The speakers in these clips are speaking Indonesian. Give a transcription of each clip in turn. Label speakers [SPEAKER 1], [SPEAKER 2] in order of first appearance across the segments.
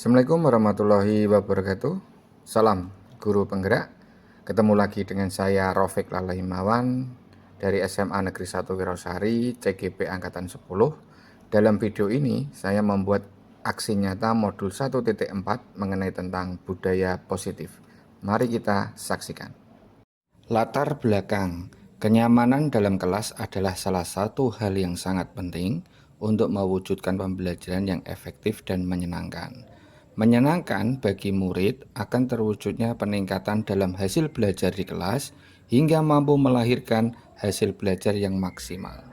[SPEAKER 1] Assalamualaikum warahmatullahi wabarakatuh. Salam guru penggerak. Ketemu lagi dengan saya Rafiq Lalaimawan dari SMA Negeri 1 Wirosari, CGP Angkatan 10. Dalam video ini saya membuat aksi nyata modul 1.4 mengenai tentang budaya positif. Mari kita saksikan. Latar belakang kenyamanan dalam kelas adalah salah satu hal yang sangat penting untuk mewujudkan pembelajaran yang efektif dan menyenangkan. Menyenangkan bagi murid akan terwujudnya peningkatan dalam hasil belajar di kelas hingga mampu melahirkan hasil belajar yang maksimal.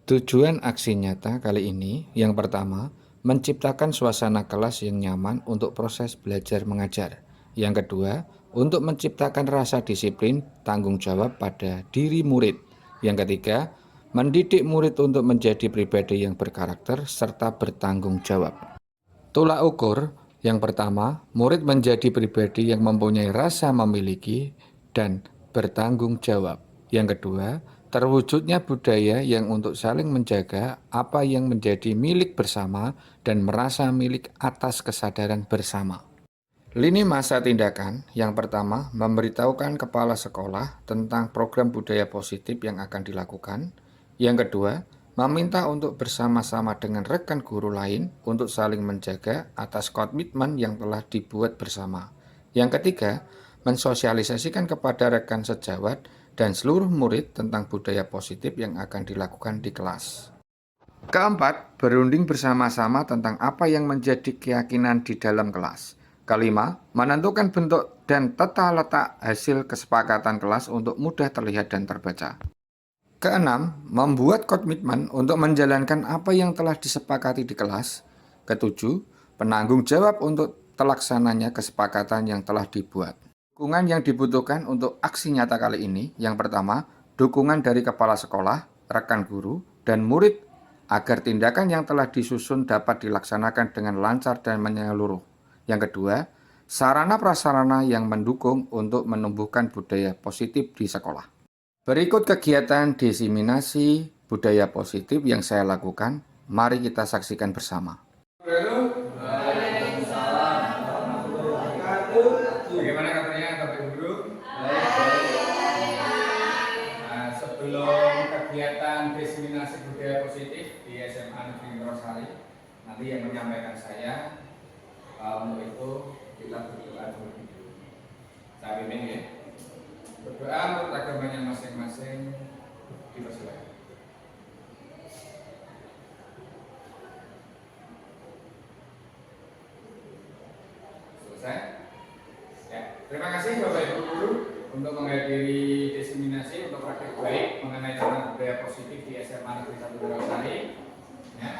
[SPEAKER 1] Tujuan aksi nyata kali ini yang pertama, menciptakan suasana kelas yang nyaman untuk proses belajar mengajar. Yang kedua, untuk menciptakan rasa disiplin, tanggung jawab pada diri murid. Yang ketiga, mendidik murid untuk menjadi pribadi yang berkarakter serta bertanggung jawab. Tolak ukur yang pertama, murid menjadi pribadi yang mempunyai rasa memiliki dan bertanggung jawab. Yang kedua, terwujudnya budaya yang untuk saling menjaga apa yang menjadi milik bersama dan merasa milik atas kesadaran bersama. Lini masa tindakan yang pertama, memberitahukan kepala sekolah tentang program budaya positif yang akan dilakukan. Yang kedua, meminta untuk bersama-sama dengan rekan guru lain untuk saling menjaga atas komitmen yang telah dibuat bersama. Yang ketiga, mensosialisasikan kepada rekan sejawat dan seluruh murid tentang budaya positif yang akan dilakukan di kelas. Keempat, berunding bersama-sama tentang apa yang menjadi keyakinan di dalam kelas. Kelima, menentukan bentuk dan tata letak hasil kesepakatan kelas untuk mudah terlihat dan terbaca. Keenam, membuat komitmen untuk menjalankan apa yang telah disepakati di kelas. Ketujuh, penanggung jawab untuk terlaksananya kesepakatan yang telah dibuat. Dukungan yang dibutuhkan untuk aksi nyata kali ini, yang pertama, dukungan dari kepala sekolah, rekan guru, dan murid agar tindakan yang telah disusun dapat dilaksanakan dengan lancar dan menyeluruh. Yang kedua, sarana prasarana yang mendukung untuk menumbuhkan budaya positif di sekolah. Berikut kegiatan diseminasi budaya positif yang saya lakukan. Mari kita saksikan bersama. Bagaimana kabarnya Bapak Guru? Nah, sebelum kegiatan diseminasi budaya positif di SMA Negeri Wirosari, nanti yang menyampaikan saya, untuk itu kita berdoa dulu. Saya bimbing ya. Berdoa menurut agamanya masing-masing, dipersilakan. Selesai? Ya, terima kasih Bapak Ibu Guru untuk menghadiri diseminasi untuk praktik baik mengenai tentang budaya positif di SMA Negeri 1 Wirosari. Ya,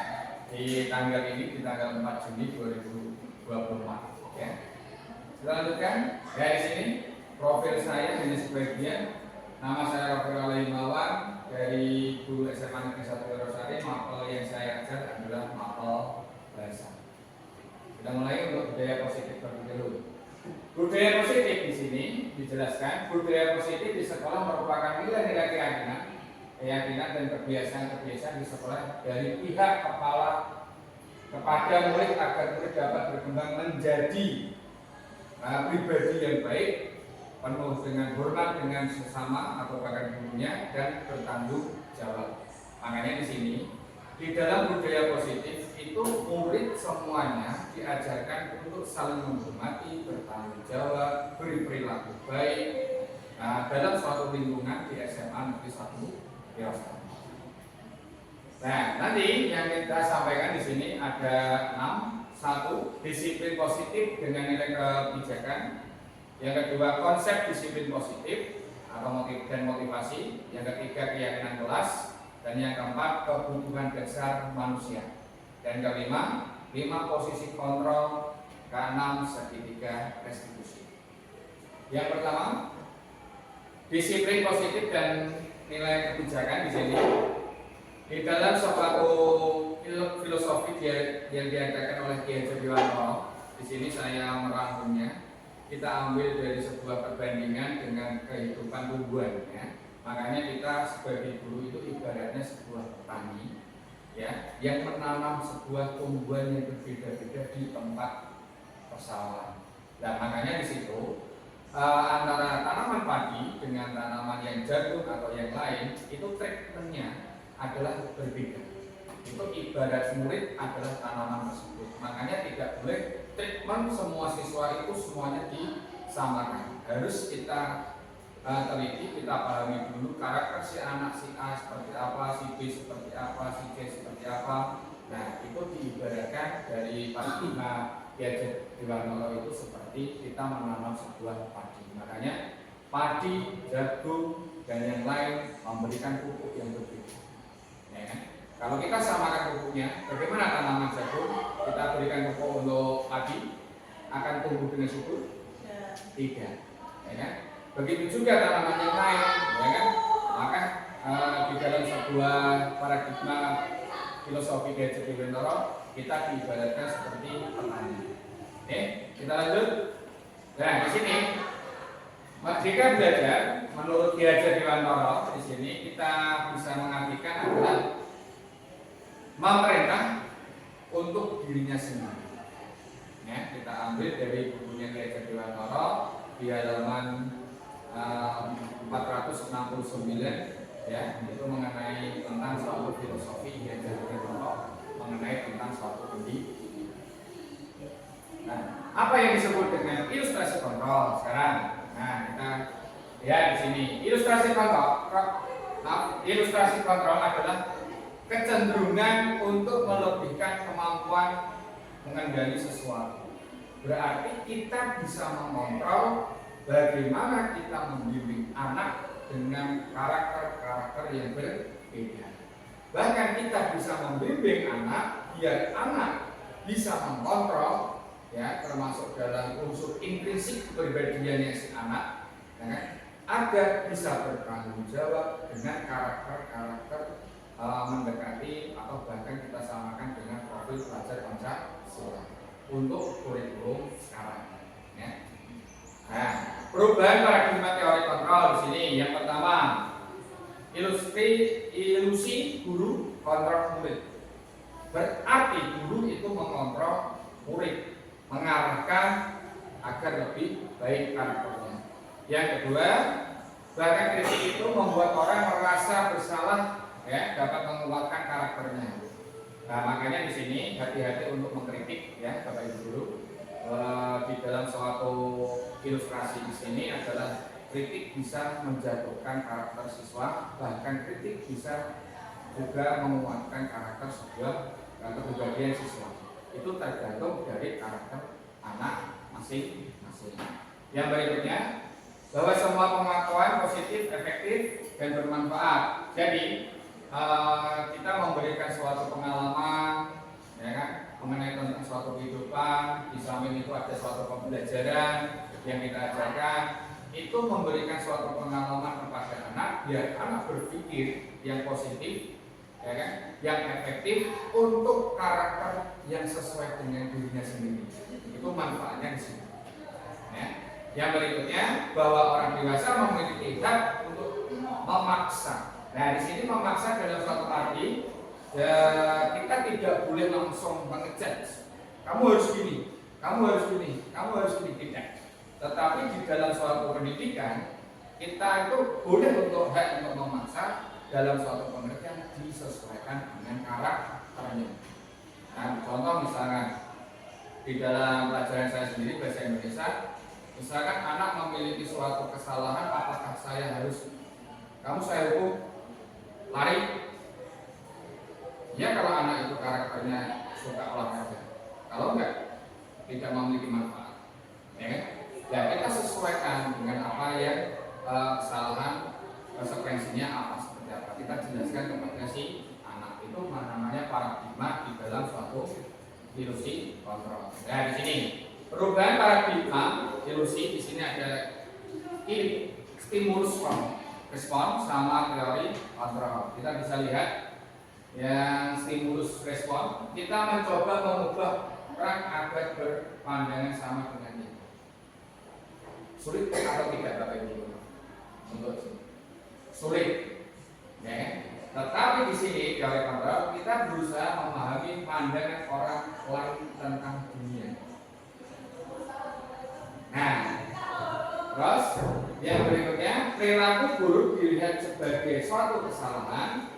[SPEAKER 1] di tanggal ini, di tanggal 4 Juni 2024. Ya. Kita lanjutkan dari sini. Profil saya hanya sebagian. Nama saya Rafiq Lalaimawan dari guru SMA Negeri 1 Wirosari. Mapel yang saya ajar adalah mapel bahasa. Kita mulai untuk budaya positif terlebih dahulu. Budaya positif di sini dijelaskan, budaya positif di sekolah merupakan nilai-nilai keyakinan dan kebiasaan-kebiasaan di sekolah dari pihak kepala kepada murid agar murid dapat berkembang menjadi pribadi yang baik, penuh dengan hormat dengan sesama atau bahkan gurunya dan bertanggung jawab. Makanya di sini di dalam budaya positif itu murid semuanya diajarkan untuk saling menghormati, bertanggung jawab, berperilaku baik dalam suatu lingkungan di SMA Negeri 1 Wirosari. Nah, nanti yang kita sampaikan di sini ada 6. 1. Disiplin positif dengan nilai kebijakan. Yang kedua, konsep disiplin positif atau motivasi. Yang ketiga, keyakinan kelas. Dan yang keempat, kebutuhan dasar manusia. Dan kelima, 5 posisi kontrol. Keenam, segitiga restitusi. Yang pertama, disiplin positif dan nilai kebijakan di sini. Di dalam suatu filosofi yang diadakan oleh Kiai Jodiwanto, di sini saya merangkumnya. Kita ambil dari sebuah perbandingan dengan kehidupan tumbuhan, ya. Makanya kita sebagai guru itu ibaratnya sebuah petani, ya, yang menanam sebuah tumbuhan yang berbeda-beda di tempat persoalan. Nah, makanya di situ antara tanaman padi dengan tanaman yang jagung atau yang lain itu treatmentnya adalah berbeda. Itu ibarat murid adalah tanaman tersebut. Makanya tidak boleh treatment semua siswa itu semuanya disamakan. Harus kita teliti, kita pahami dulu karakter si anak, si A seperti apa, si B seperti apa, si C seperti apa. Nah, itu diibaratkan dari Pak Diajak Dewanoro itu seperti kita menanam sebuah padi. Makanya padi, jagung, dan yang lain memberikan pupuk yang berbeda. Ya, kan? Kalau kita samakan pupuknya, bagaimana tanaman jagung? Kita berikan pupuk untuk padi, akan tumbuh dengan subur? Tidak. Ya, kan? Begitu juga tanaman yang lain, ya kan? Maka di dalam sebuah paradigma filosofi Diajak Dewanoro, kita diibaratkan seperti petani. Oke, kita lanjut. Nah, di sini Merdeka Belajar menurut Diajak Dewanoro di sini kita bisa mengartikan adalah memerintah untuk dirinya sendiri. Ya, kita ambil dari bukunya Diajak Dewanoro di halaman 469 ya, itu mengenai tentang suatu filosofi Diajak Dewanoro mengenai tentang suatu pendidikan. Nah, apa yang disebut dengan ilustrasi kontrol sekarang? Nah, kita lihat di sini. Ilustrasi kontrol adalah kecenderungan untuk melebihkan kemampuan mengendali sesuatu. Berarti kita bisa mengontrol bagaimana kita membimbing anak dengan karakter-karakter yang berbeda. Bahkan kita bisa membimbing anak biar anak bisa mengontrol, ya, termasuk dalam unsur intrinsik kepribadiannya si anak, ya kan, agar bisa bertanggung jawab dengan karakter-karakter mendekati atau bahkan kita samakan dengan profil pelajar Pancasila untuk kurikulum sekarang. Ya. Nah, perubahan paradigma teori kontrol di sini yang pertama ilusi guru kontrol murid. Berarti guru itu mengontrol murid, mengarahkan agar lebih baik karakternya. Yang kedua, bahkan kritik itu membuat orang merasa bersalah, ya, dapat menguatkan karakternya. Nah, makanya di sini hati-hati untuk mengkritik, ya, Bapak Ibu guru. Di dalam suatu ilustrasi di sini adalah kritik bisa menjatuhkan karakter siswa, bahkan kritik bisa juga menguatkan karakter sebuah kepribadian siswa. Itu tergantung dari karakter anak masing-masing. Yang berikutnya, bahwa semua pengakuan positif, efektif, dan bermanfaat. Jadi kita memberikan suatu pengalaman, ya kan, mengenai tentang suatu kehidupan. Di samping itu ada suatu pembelajaran yang kita ajarkan. Itu memberikan suatu pengalaman kepada anak biar anak berpikir yang positif, ya kan, yang efektif untuk karakter yang sesuai dengan dirinya sendiri. Itu manfaatnya di sini. Ya. Yang berikutnya, bahwa orang dewasa memiliki hak untuk memaksa. Nah, di sini memaksa dalam suatu arti, ya, kita tidak boleh langsung mengejudge. Kamu harus gini, kamu harus gini, kamu harus gini, tidak. Tetapi di dalam suatu pendidikan, kita itu boleh untuk hak untuk memaksa dalam suatu pengertian disesuaikan dengan karakternya. Nah, contoh misalkan di dalam pelajaran saya sendiri bahasa Indonesia, misalkan anak memiliki suatu kesalahan, apakah saya hukum lari? Ya, kalau anak itu karakternya suka olahraga, kalau enggak, tidak memiliki manfaat, ya kan? Ya, kita sesuaikan dengan apa yang kesalahan konsekuensinya apa, seperti apa. Kita jelaskan kepada si anak. Itu namanya paradigma di dalam suatu ilusi kontrol. Nah, di sini perubahan paradigma ilusi di sini ada stimulus respon sama teori kontrol. Kita bisa lihat yang stimulus respon, kita mencoba mengubah orang agar berpandangan sama dengan dia. Sulit atau tidak, Bapak Ibu? Untuk sulit, ya. Tetapi di sini teori kontrol kita berusaha memahami pandangan orang lain tentang dunia. Nah, terus yang berikutnya, perilaku buruk dilihat sebagai suatu kesalahan.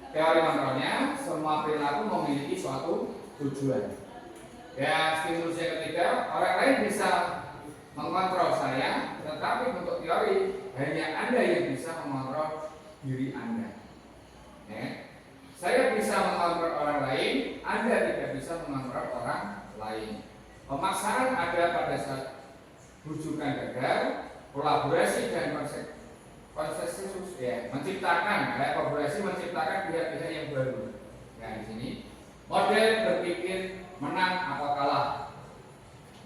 [SPEAKER 1] Teori kontrolnya, semua perilaku memiliki suatu tujuan. Ya, stimulus yang ketiga, orang lain bisa mengontrol saya, tetapi untuk teori hanya Anda yang bisa mengontrol diri Anda. Ya. Saya bisa mengontrol orang lain, Anda tidak bisa mengontrol orang lain. Pemaksaan ada pada saat rujukan gagal, kolaborasi dan konsensus ya, menciptakan kolaborasi menciptakan pihak-pihak yang baru. Nah, di sini model berpikir menang atau kalah.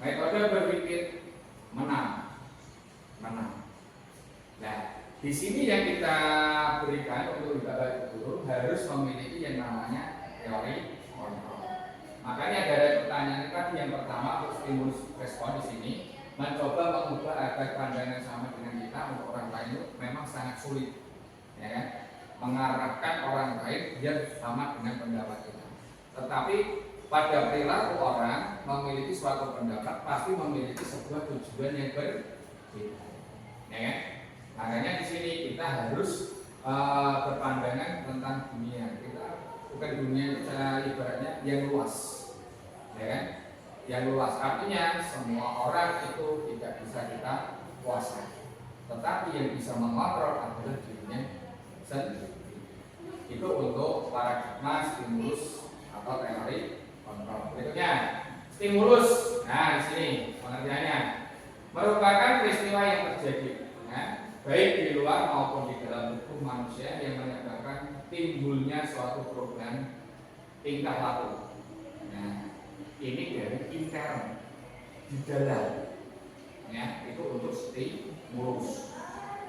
[SPEAKER 1] Metode berpikir menang. Nah, di sini yang kita berikan untuk Bapak Ibu harus memiliki yang namanya teori kontrol. Makanya dari pertanyaan tadi yang pertama untuk stimulus respon di sini mencoba mengubah agar pandangan sama dengan kita untuk orang lain itu memang sangat sulit, ya kan? Mengarahkan orang lain biar sama dengan pendapat kita. Tetapi pada perilaku orang memiliki suatu pendapat pasti memiliki sebuah tujuan yang berbeda, ya kan? Makanya di sini kita harus berpandangan tentang dunia. Kita bukan dunia ibaratnya yang luas, ya kan? Yang luas artinya semua orang itu tidak bisa kita kuasai, tetapi yang bisa mengontrol adalah dirinya sendiri. Itu untuk paradigma stimulus atau teori kontrol. Berikutnya stimulus. Nah, di sini pengertiannya merupakan peristiwa yang terjadi, ya, baik di luar maupun di dalam tubuh manusia yang menyebabkan timbulnya suatu perubahan tingkah laku. Nah, ini dari intern di dalam, ya, itu untuk stimulus.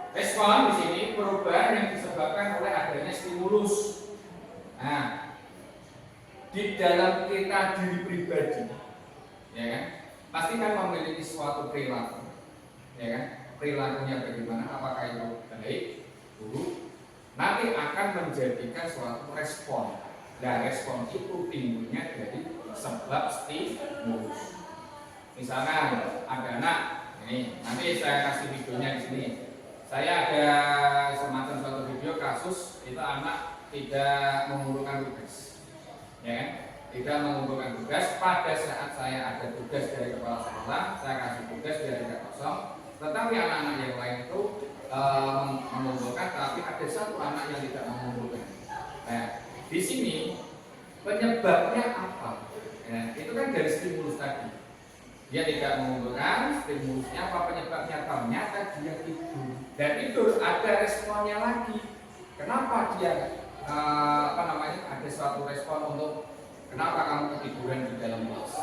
[SPEAKER 1] Respon di sini perubahan yang disebabkan oleh adanya stimulus. Nah, di dalam kita diri pribadi, ya kan, pasti kan memiliki suatu perilaku, ya kan, perilakunya bagaimana, apakah itu baik, buruk, nanti akan menjadikan suatu respon. Dan respon itu timbulnya dari sebab stimulus. Misalkan ada anak, ini nanti saya kasih videonya di sini. Saya ada semacam suatu video kasus itu anak tidak mengumpulkan tugas, ya kan? Tidak mengumpulkan tugas. Pada saat saya ada tugas dari kepala sekolah, saya kasih tugas dia tidak kosong. Tetapi anak-anak yang lain itu mengumpulkan, tapi ada satu anak yang tidak mengumpulkan. Nah, di sini penyebabnya apa? Ya, itu kan dari stimulus tadi. Dia tidak mengumpulkan, stimulusnya apa penyebabnya? Ternyata dia tidur. Dan tidur ada responnya lagi. Kenapa dia ada suatu respon untuk kenapa kamu ketiduran di dalam kelas?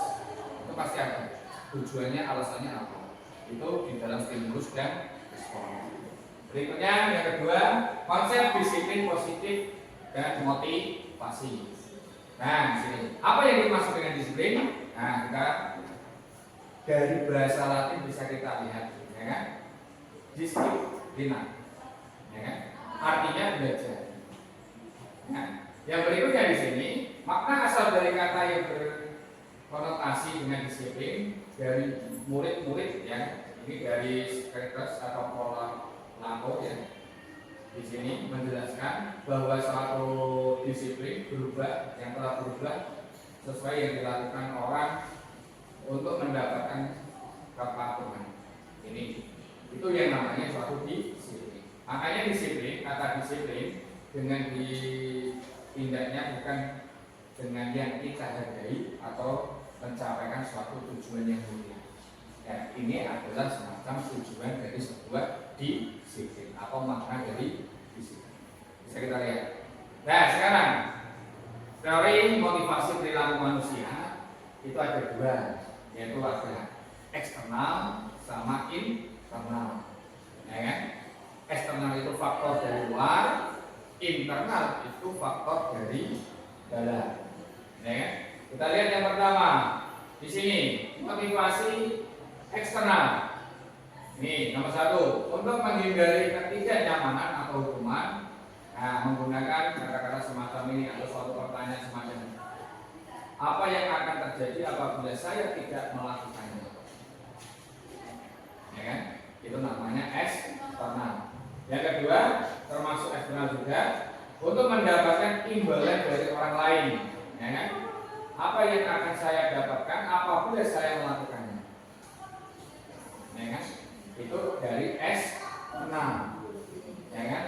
[SPEAKER 1] Itu pasti ada. Tujuannya, alasannya apa? Itu di dalam stimulus dan respon. Berikutnya yang kedua, konsep disiplin positif dan motivasi. Nah, sini. Apa yang dimaksud dengan disiplin? Nah, kita dari bahasa Latin bisa kita lihat, ya kan? Disiplina, ya kan? Artinya belajar. Nah, yang berikutnya di sini, makna asal dari kata yang berkonotasi dengan disiplin dari murid-murid, ya. Ini dari Socrates atau Plato, ya. Di sini menjelaskan bahwa suatu disiplin berubah, yang telah berubah sesuai yang dilakukan orang untuk mendapatkan kepatuhan. Ini itu yang namanya suatu disiplin. Makanya disiplin, kata disiplin dengan ditindaknya bukan dengan yang kita hargai atau mencapaikan suatu tujuan yang mulia. Ya, ini adalah semacam tujuan dari sebuah disiplin atau makna dari disiplin. Bisa kita lihat. Nah, sekarang teori motivasi perilaku manusia itu ada dua, yaitu ada eksternal sama internal. Ya kan? Eksternal itu faktor dari luar, internal itu faktor dari dalam. Ya kan? Kita lihat yang pertama di sini motivasi eksternal. Ini nomor satu, untuk menghindari ketidaknyamanan atau hukuman, nah, menggunakan kata-kata semacam ini atau suatu pertanyaan semacam ini. Apa yang akan terjadi apabila saya tidak melakukannya? itu namanya eksternal. Yang kedua, termasuk eksternal juga, untuk mendapatkan imbalan dari orang lain, ya kan? Apa yang akan saya dapatkan apabila saya melakukannya, ya kan? Itu dari eksternal, ya kan?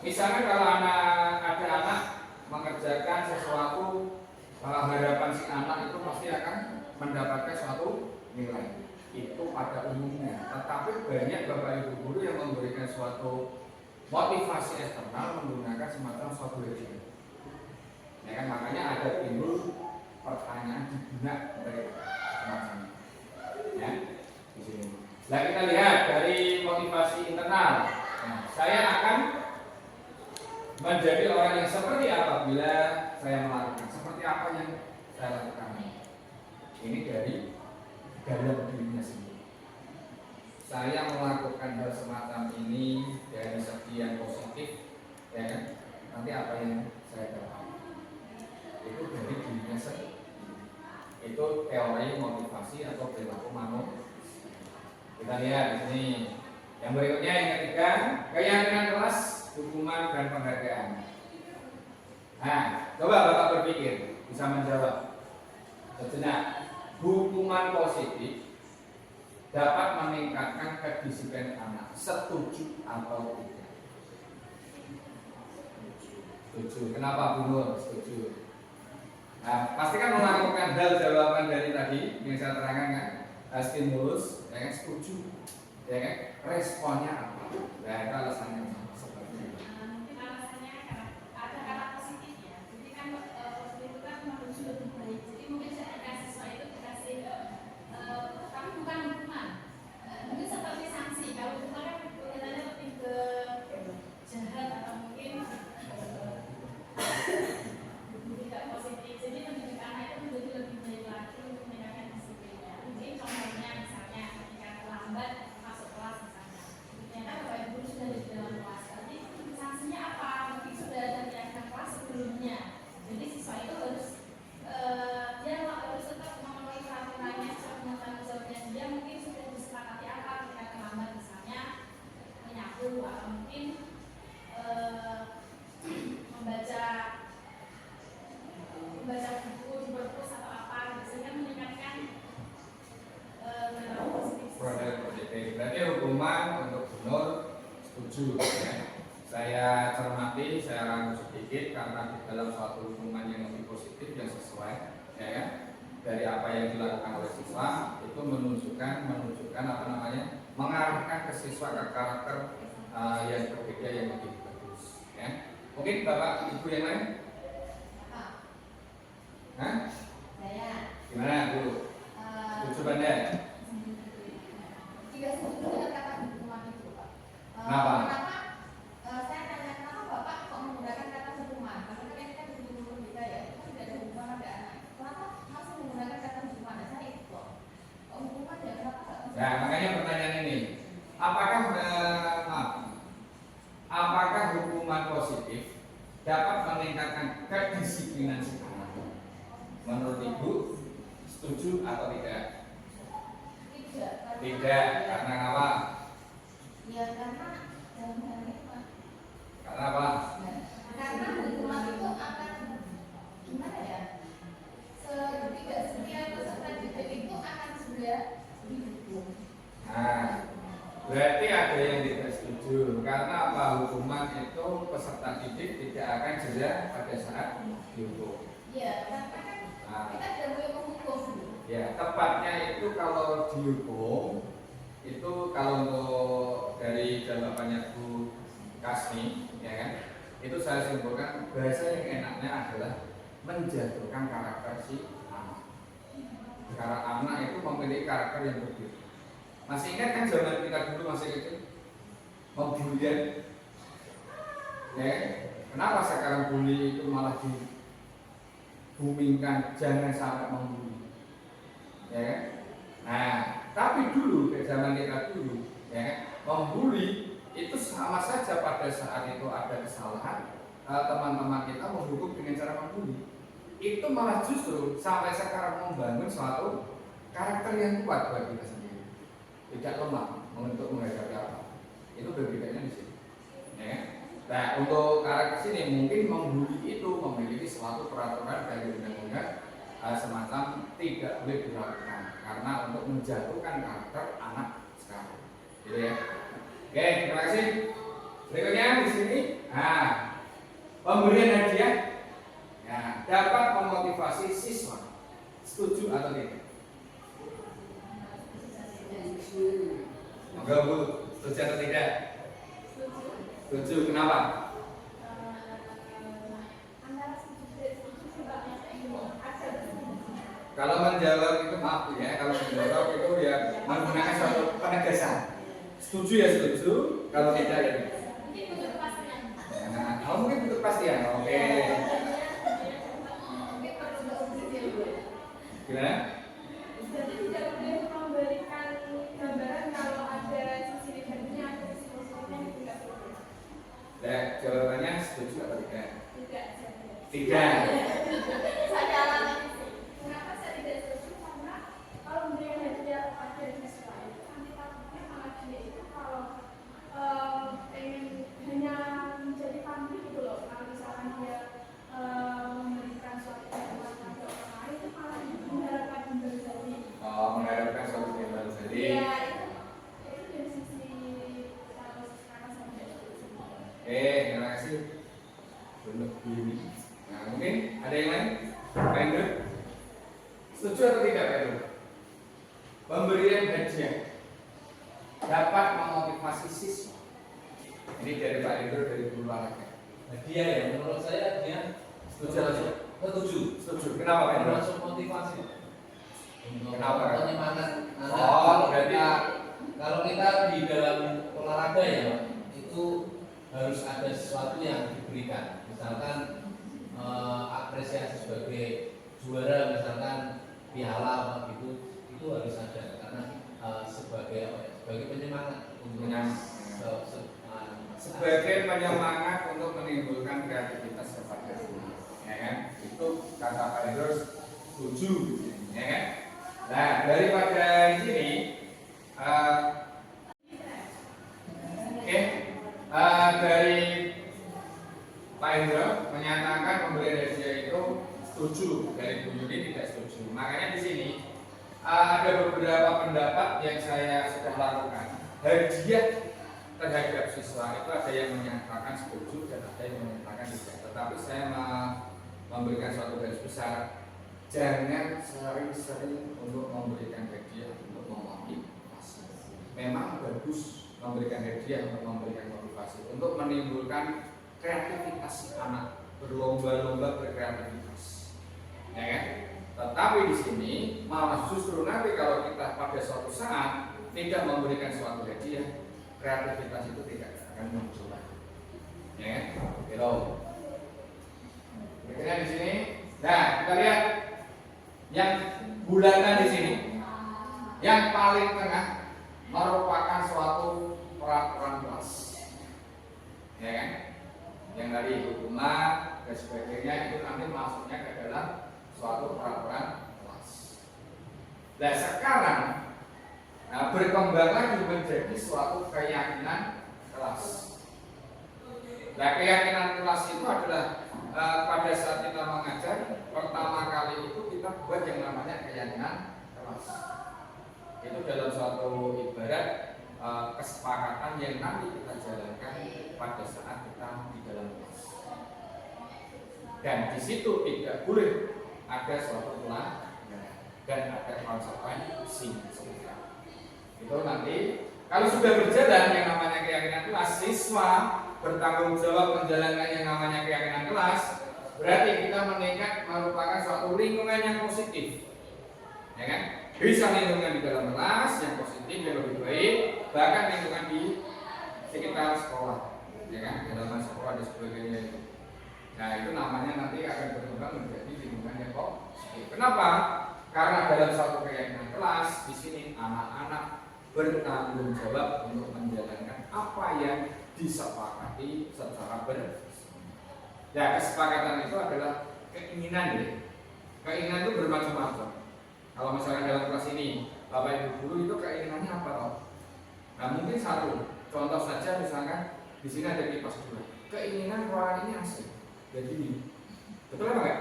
[SPEAKER 1] Misalkan kalau ada anak mengerjakan sesuatu, harapan si anak itu pasti akan mendapatkan suatu nilai. Itu pada umumnya. Tetapi banyak bapak ibu guru yang memberikan suatu motivasi eksternal menggunakan semacam suatu hadiah. Ya kan, makanya ada timbul pertanyaan di benak mereka semacamnya. Ya, di sini. Nah, kita lihat dari motivasi internal. Nah, saya akan menjadi orang yang seperti apa bila saya melakukan, seperti apa yang saya lakukan. Ini dari dalam dirinya sendiri. Saya melakukan hal semacam ini dari segi yang positif, ya kan? Nanti apa yang saya dapat itu dari dirinya sendiri. Itu teori motivasi atau perilaku manusia. Kita lihat di sini. Yang berikutnya yang ketiga, keyakinan kelas, hukuman dan penghargaan. Nah, coba Bapak berpikir, bisa menjawab sejenak. Hukuman positif dapat meningkatkan kedisiplinan anak. Setuju atau tidak? Setuju. Kenapa Bu Nur setuju? Nah, pastikan melakukan hal jawaban dari tadi yang saya terangkan kan, stimulus, ya kan, setuju, ya kan, responnya apa? Nah, itu alasannya seperti itu.
[SPEAKER 2] Mungkin alasannya ada kata positif ya. Jadi kan positif itu kan menuju lebih baik. Jadi mungkin ketika siswa itu dikasih, tapi bukan hukuman. Mungkin seperti sanksi. Kalau hukuman kan kelihatannya lebih ke jahat atau mungkin tidak positif. Jadi mendidik anak itu menjadi lebih baik lagi untuk meningkatkan disiplinnya. Mungkin contohnya misalnya ketika terlambat masuk kelas misalnya, ternyata bapak ibu sudah di dalam kelas. Jadi sanksinya apa? Mungkin sudah ada di akhir kelas sebelumnya. Jadi siswa itu harus dia harus tetap memenuhi peraturannya, sesuai tanggung jawabnya dia. Mungkin sudah disepakati apa ketika terlambat misalnya menyapu atau mungkin membaca buku di perpus atau apa, sehingga meningkatkan perilaku positif.
[SPEAKER 1] Berarti hukuman untuk Bu Nur setuju, ya. Saya cermati, saya rangkum sedikit karena di dalam suatu hukuman yang lebih positif yang sesuai, ya kan, dari apa yang dilakukan oleh siswa itu menunjukkan apa namanya, mengarahkan ke siswa ke karakter yang berbeda yang lebih bagus, ya. Mungkin Bapak Ibu yang lain? Hah?
[SPEAKER 2] Saya.
[SPEAKER 1] Gimana Bu? Setuju Banda?
[SPEAKER 2] Tidak setuju dengan kata hukuman itu, Pak.
[SPEAKER 1] Kenapa?
[SPEAKER 2] Saya tanya kenapa Bapak kok menggunakan kata hukuman? Karena kan ini kan guru berbeda ya, itu kan tidak ada hukuman ada anak. Kenapa masih menggunakan kata hukuman? Saya itu kok hukuman ya kenapa?
[SPEAKER 1] Ya makanya pertanyaan ini, apakah apakah hukuman positif dapat meningkatkan kedisiplinan si anak? Menurut Ibu setuju atau tidak? Tidak, karena apa?
[SPEAKER 2] Ya karena
[SPEAKER 1] Karena apa?
[SPEAKER 2] Karena hukuman itu akan gimana ya? Ketidaksetujuan peserta didik itu akan segera dihukum.
[SPEAKER 1] Nah, berarti ada yang tidak setuju. Karena apa? Hukuman itu peserta didik tidak akan jeda pada saat dihukum.
[SPEAKER 2] Ya, karena kan kita tidak boleh menghukum.
[SPEAKER 1] Ya, tepatnya itu kalau dihukum itu kalau untuk dari jawabannya Bu Kasmi, ya kan, itu saya simpulkan bahasa yang enaknya adalah menjatuhkan karakter si anak. Karena anak itu memiliki karakter yang berbeda. Masih ingat kan zaman kita dulu masih kecil membulian, ya? Kenapa sekarang bully itu malah dibumingkan jangan sampai membuli, ya kan? Nah, tapi dulu ke zaman kita dulu, ya, membuli itu sama saja pada saat itu ada kesalahan, teman-teman kita menghukum dengan cara membuli. Itu malah justru sampai sekarang membangun suatu karakter yang kuat buat kita sendiri, tidak lemah. untuk menghadapi apa. Itu berbedanya di sini. Ya kan? Nah, untuk karakter sini mungkin membuli itu memiliki suatu peraturan dari undang-undang semacam tidak boleh dilakukan karena untuk menjatuhkan karakter anak sekarang. Gitu ya. Oke, terima kasih. Berikutnya di sini, pemberian hadiah dapat memotivasi siswa. Setuju atau tidak? Enggak Bu, setuju atau tidak? Setuju, kenapa? Kalau menjawab itu maaf ya, kalau menjawab itu ya menggunakan suatu penegasan. Setuju ya setuju, kalau tidak ya tidak. Nah, mungkin butuh kepastian. Oke. Gimana?
[SPEAKER 2] Jadi tidak boleh memberikan gambaran kalau ada sisi negatifnya atau sisi positifnya tidak boleh.
[SPEAKER 1] Nah, jawabannya setuju atau tidak?
[SPEAKER 2] Tidak.
[SPEAKER 1] Tidak.
[SPEAKER 2] Saya alami. Kenapa saya tidak setuju? Karena kalau memberikan hadiah kepada siswa itu nanti takutnya malah dia itu kalau pengen hanya menjadi pamrih gitu loh. Kalau misalkan dia memberikan suatu bantuan pada orang lain itu malah mengharapkan kembali dari.
[SPEAKER 1] Mengharapkan suatu kembali jadi.
[SPEAKER 2] Ya, itu dari sisi kalau sekarang saya tidak setuju.
[SPEAKER 1] Terima kasih. Benar ini. Nah, mungkin ada yang lain? Pak Indra? Setuju atau tidak, Pak Indra? Pemberian hadiah dapat memotivasi siswa. Ini dari Pak Indra dari guru olahraga.
[SPEAKER 3] Hadiah ya, menurut saya dia
[SPEAKER 1] Setuju atau tidak?
[SPEAKER 3] setuju.
[SPEAKER 1] Setuju. Kenapa, Pak Indra?
[SPEAKER 3] Termasuk motivasi.
[SPEAKER 1] Kenapa?
[SPEAKER 3] Penyemangat anak.
[SPEAKER 1] Berarti
[SPEAKER 3] kalau kita di dalam olahraga ya, itu harus ada sesuatu yang diberikan. Misalkan apresiasi sebagai juara, misalkan piala itu harus ada karena sebagai penyemangat untuk
[SPEAKER 1] sebagai penyemangat untuk menimbulkan kreativitas kepada anak, ya kan? Itu kata Pak Indra setuju, ya kan? Nah, daripada di sini, dari Pak Indra menyatakan pemberian hadiah itu setuju, dari Bu Yuni tidak setuju. Makanya di sini ada beberapa pendapat yang saya sudah lakukan. Hadiah terhadap siswa itu ada yang menyatakan setuju dan ada yang menyatakan tidak. Tetapi saya memberikan suatu garis besar, jangan sering-sering untuk memberikan hadiah untuk memotivasi. Memang bagus memberikan hadiah untuk memberikan motivasi, untuk menimbulkan kreativitas anak, berlomba-lomba berkreativitas, ya kan? Tetapi di sini malah justru nanti kalau kita pada suatu saat tidak memberikan suatu hadiah, kreativitas itu tidak akan muncul, ya kan? Gitu. Berikutnya di sini, nah kita lihat yang bulatan di sini, yang paling tengah merupakan suatu peraturan kelas, ya kan? Yang tadi hukuman dan sebagainya itu nanti masuknya ke dalam suatu peraturan kelas. Nah sekarang berkembang lagi menjadi suatu keyakinan kelas. Nah keyakinan kelas itu adalah pada saat kita mengajar pertama kali itu kita buat yang namanya keyakinan kelas. Itu dalam suatu ibarat kesepakatan yang nanti kita jalankan pada saat kita di dalam kelas. Dan di situ tidak boleh ada suatu pelanggaran dan ada konsekuensi. Itu nanti kalau sudah berjalan yang namanya keyakinan kelas, siswa bertanggung jawab menjalankan yang namanya keyakinan kelas, berarti kita meningkat merupakan suatu lingkungan yang positif, ya kan? Bisa lingkungan di dalam kelas yang positif yang lebih baik, bahkan lingkungan di sekitar sekolah, ya kan? Dalam sekolah dan sebagainya itu. Nah itu namanya nanti akan berkembang menjadi lingkungan yang positif. Kenapa? Karena dalam suatu keyakinan kelas di sini anak-anak bertanggung jawab untuk menjalankan apa yang disepakati secara bersama. Ya, kesepakatan itu adalah keinginan ya. Keinginan itu bermacam-macam. Kalau misalnya dalam kelas ini Bapak Ibu guru itu keinginannya apa toh? Nah mungkin satu contoh saja, misalkan di sini ada kipas 2, keinginan ruangan ini AC, jadi ini, betul apa enggak?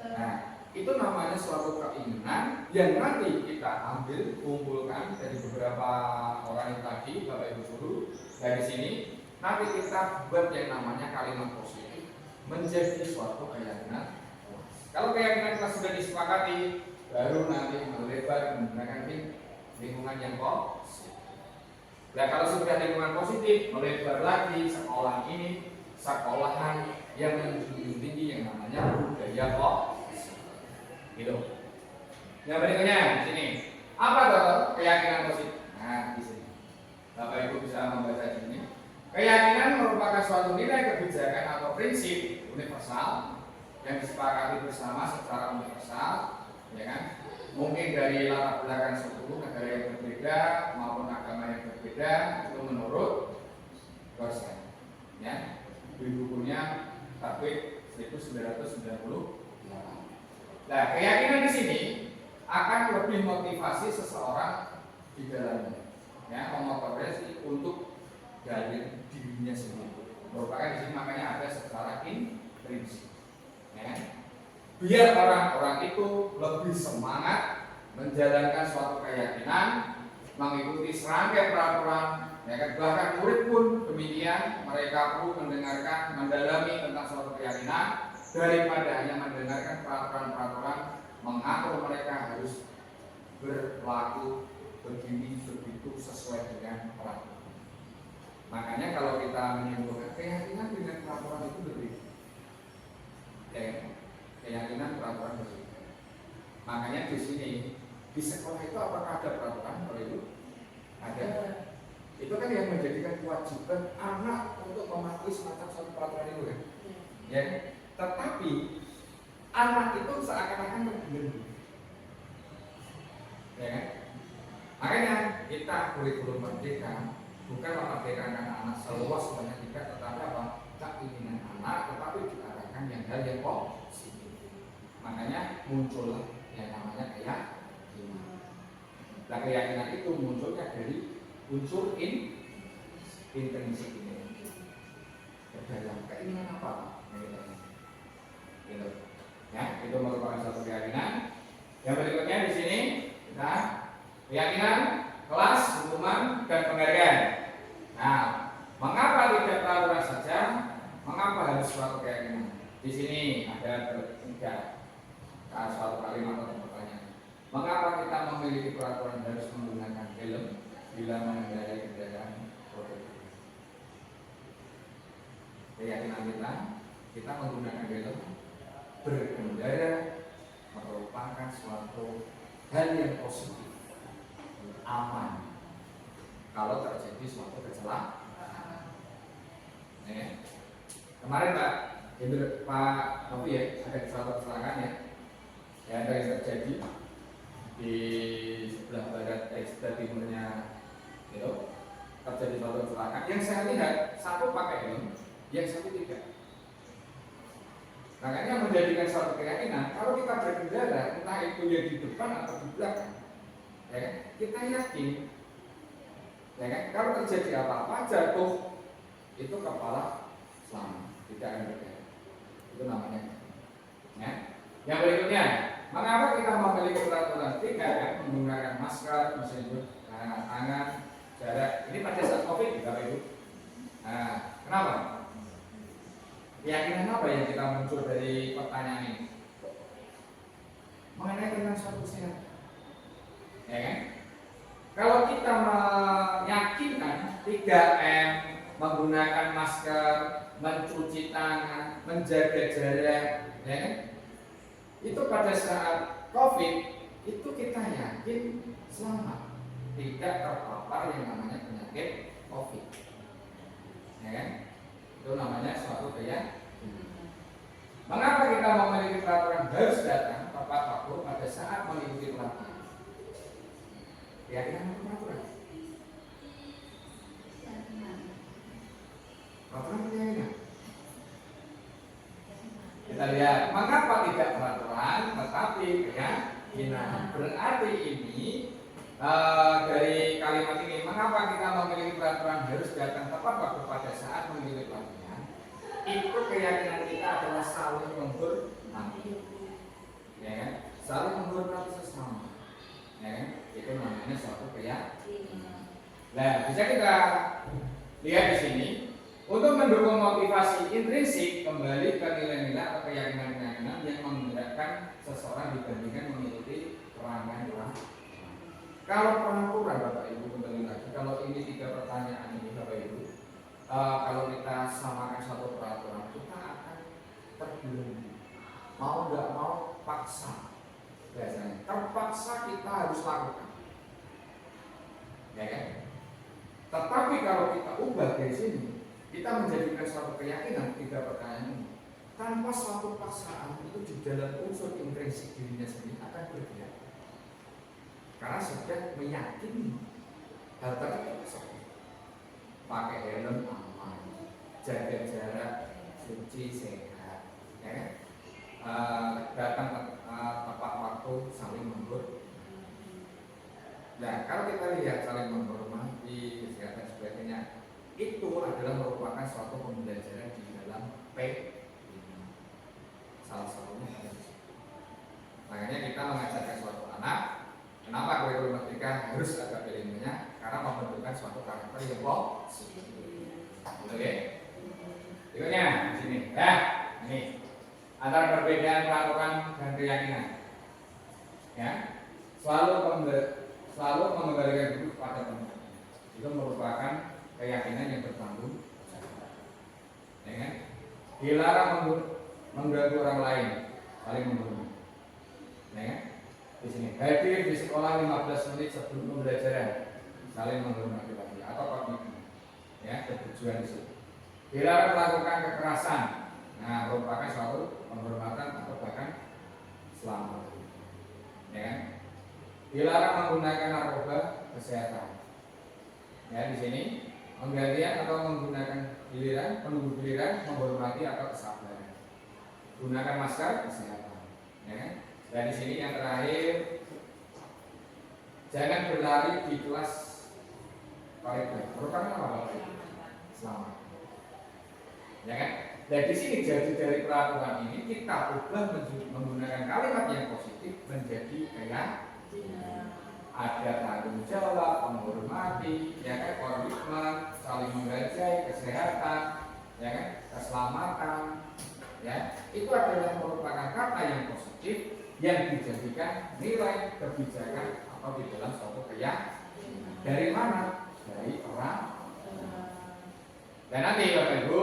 [SPEAKER 1] Nah itu namanya suatu keinginan yang nanti kita ambil, kumpulkan dari beberapa orang yang tadi, Bapak Ibu Guru, dari sini nanti kita buat yang namanya kalimat positif menjadi suatu keyakinan. Kalau keyakinan kita sudah disepakati, baru nanti melebar menggunakan lingkungan yang positif. Nah kalau sudah lingkungan positif, melebar lagi sekolah ini, sekolahan yang menjunjung tinggi yang namanya budaya positif. Gitu. Yang berikutnya di sini, apa tuh keyakinan positif? Nah di sini, Bapak Ibu bisa membaca di sini. Keyakinan merupakan suatu nilai kebijakan atau prinsip universal yang disepakati bersama secara universal, ya kan? Mungkin dari latar belakang suku negara yang berbeda maupun agama yang berbeda, itu menurut dosen, ya. Di bukunya Takwid 1990. Nah, keyakinan di sini akan lebih motivasi seseorang di dalamnya, ya, memotivasi untuk dari dirinya sendiri. Merupakan di sini makanya ada secara prinsip, ya. Biar orang-orang itu lebih semangat menjalankan suatu keyakinan, mengikuti serangkaian peraturan, ya kan? Bahkan murid pun demikian, mereka perlu mendengarkan, mendalami tentang suatu keyakinan daripada hanya mendengarkan peraturan-peraturan mengatur mereka harus berlaku begini begitu sesuai dengan peraturan. Makanya kalau kita menyimpulkan keyakinan dengan peraturan itu berbeda, keyakinan peraturan berbeda. Makanya di sini di sekolah itu apakah ada peraturan? Kalau itu ada. Itu kan yang menjadikan kewajiban anak untuk mematuhi semacam suatu peraturan itu kan. Ya. Tetapi anak itu seakan-akan terbelenggu, ya kan? Makanya kita kurikulum merdeka bukan memerdekakan anak seluas banyak tidak, tetapi apa? Keinginan anak, tetapi diarahkan yang hal yang positif. Makanya muncullah yang namanya keyakinan. Nah keyakinan itu munculnya dari unsur intrinsik ini. Dalam keinginan apa? Gitu. Ya, itu merupakan satu keyakinan. Yang berikutnya di sini kita keyakinan, kelas, hukuman, dan penghargaan. Nah, mengapa tidak peraturan saja? Mengapa harus suatu keyakinan? Di sini ada tiga suatu kalimat atau pertanyaan. Mengapa kita memiliki peraturan harus menggunakan helm bila mengendarai kendaraan roda? Keyakinan kita menggunakan helm berkendara merupakan suatu hal yang positif, aman kalau terjadi suatu kecelakaan. Kemarin Pak Novi ya, ada suatu kecelakaan ya, yang terjadi di sebelah barat sebelah timurnya itu terjadi suatu kecelakaan. Yang saya lihat satu pakai helm, yang satu tidak. Makanya menjadikan suatu keyakinan kalau kita berkendara, entah itu yang di depan atau di belakang, ya kan? Kita yakin, ya kan? Kalau terjadi apa-apa jatuh, itu kepala selamat, tidak akan bergerak. Itu namanya. Ya. Yang berikutnya, mengapa kita memiliki peraturan 3 ya? Menggunakan masker, mencuci tangan, jarak. Ini pada saat COVID juga itu. Nah, kenapa? Keyakinan apa yang kita muncul dari pertanyaan ini? Mengenai tentang suatu kesehatan, ya kan? Kalau kita meyakinkan 3M, menggunakan masker, mencuci tangan, menjaga jarak, ya kan? Itu pada saat COVID itu kita yakin selamat, tidak terpapar yang namanya penyakit COVID, ya kan? Itu namanya suatu keyakinan. Mengapa kita memiliki peraturan harus datang tepat waktu pada saat mengikuti pelatihan? Keyakinan atau peraturan? Peraturan keyakinan. Kita lihat mengapa tidak peraturan tetapi keyakinan. Berarti ini dari kalimat ini, mengapa kita memiliki peraturan harus datang tepat waktu pada saat memilih pelatihan? Itu keyakinan kita adalah saling menghormati, ya kan? Saling menghormati sesama, ya kan? Itu namanya suatu keyakinan. Nah, bisa kita lihat di sini untuk mendukung motivasi intrinsik kembali ke nilai-nilai atau keyakinan-keyakinan yang menggerakkan seseorang dibandingkan mengikuti perangai-perangai. Kalau peraturan Bapak Ibu kembali lagi, kalau ini 3 pertanyaan ini Bapak Ibu, kalau kita samakan satu peraturan, kita akan terbelenggu. Mau nggak mau paksa, biasanya terpaksa kita harus lakukan, ya kan? Tetapi kalau kita ubah dari sini, kita menjadikan suatu keyakinan 3 pertanyaan ini, tanpa suatu paksaan itu di dalam unsur intrinsik dirinya sendiri akan bergerak. Karena sudah meyakini hal tadi pakai helm aman, jaga jarak, suci sehat, ya kan? Datang tepat waktu, saling menghormati. Nah, kalau kita lihat saling menghormati, kesehatan sebagainya, itu adalah merupakan suatu pembelajaran di dalam P. Salah satunya ada di situ. Makanya kita mengajarkan suatu anak. Kenapa kurikulum merdeka harus ada pilihannya? Karena membentukkan suatu karakter yang positif. Oke. Berikutnya di sini. Ya, ini antara perbedaan peraturan dan keyakinan. Ya, selalu mengembalikan diri pada tempatnya. Itu merupakan keyakinan yang bertanggung jawab. Ya kan? Dilarang mengganggu orang lain, saling membunuh. Ya kan? Di sini hadir di sekolah 15 menit sebelum pembelajaran, saling menghormati lagi atau komitmen, ya, tujuan di situ. Dilarang melakukan kekerasan, nah merupakan suatu penghormatan atau bahkan selamat, ya kan? Dilarang menggunakan narkoba, kesehatan, ya di sini penggantian atau menggunakan giliran, penunggu giliran, menghormati atau kesabaran. Gunakan masker, kesehatan, ya kan? Dan di sini yang terakhir, jangan berlari di kelas paripurna. Merupakan apa Bapak Ibu? Selamat. Ya kan? Dan di sini jadi dari peraturan ini kita ubah menggunakan kalimat yang positif menjadi kayak ada tanggung jawab, menghormati, ya kan, komitmen, saling menghargai, kesehatan, ya kan, keselamatan, ya, itu adalah merupakan kata yang positif yang dijadikan nilai kebijakan atau di dalam suatu keyakinan. Dari mana? Dari orang. Dan nanti Bapak Ibu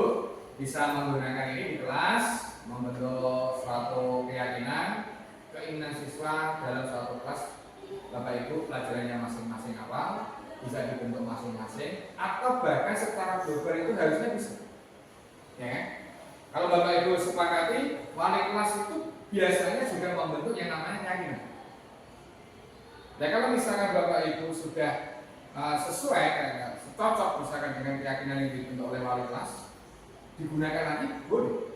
[SPEAKER 1] bisa menggunakan ini di kelas, membentuk suatu keyakinan, keinginan siswa dalam suatu kelas. Bapak Ibu pelajarannya masing-masing apa, bisa dibentuk masing-masing, atau bahkan secara global itu harusnya bisa. Ya kan? Kalau Bapak Ibu sepakati, wali kelas itu biasanya juga membentuk yang namanya keyakinan. Dan kalau misalkan Bapak Ibu sudah sesuai, cocok misalkan dengan keyakinan yang dibentuk oleh wali kelas, digunakan nanti boleh.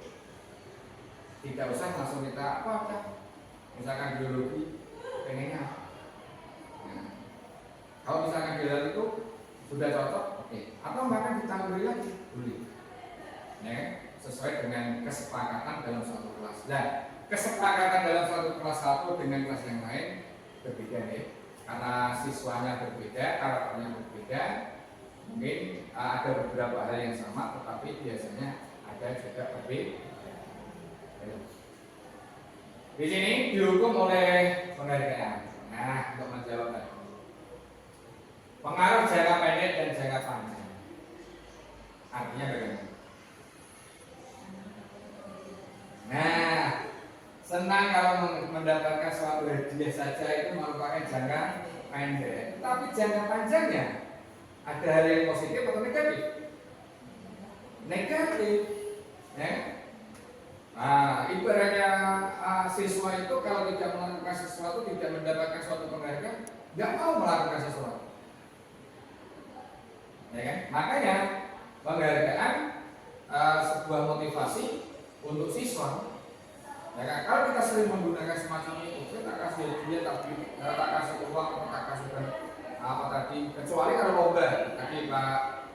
[SPEAKER 1] Tidak usah langsung kita apa, misalkan biologi, pengennya apa. Nah, kalau misalkan biologi itu sudah cocok, oke. Atau bahkan ditambah lagi, boleh. Ya, sesuai dengan kesepakatan dalam suatu kelas. Dan kesepakatan dalam suatu kelas satu dengan kelas yang lain berbeda nih, karena siswanya berbeda, karakternya berbeda. Mungkin ada beberapa hal yang sama, tetapi biasanya ada juga berbeda. Di sini dihukum oleh penghargaan. Nah, untuk menjawab tadi, pengaruh jangka pendek dan jangka panjang. Artinya bagaimana? Nah, senang kalau mendapatkan suatu hadiah saja itu merupakan jangka pendek. Tapi jangka panjangnya ada hal yang positif atau negatif? Negatif, ya. Nah, ibaratnya siswa itu kalau tidak melakukan sesuatu, tidak mendapatkan suatu penghargaan, nggak mau melakukan sesuatu, ya kan? Makanya penghargaan sebuah motivasi untuk siswa. Ya kan? Kalau kita sering menggunakan semacam itu, kita kasih dia, tak kasih uang, tak kasih apa tadi, kecuali kalau lomba tadi Pak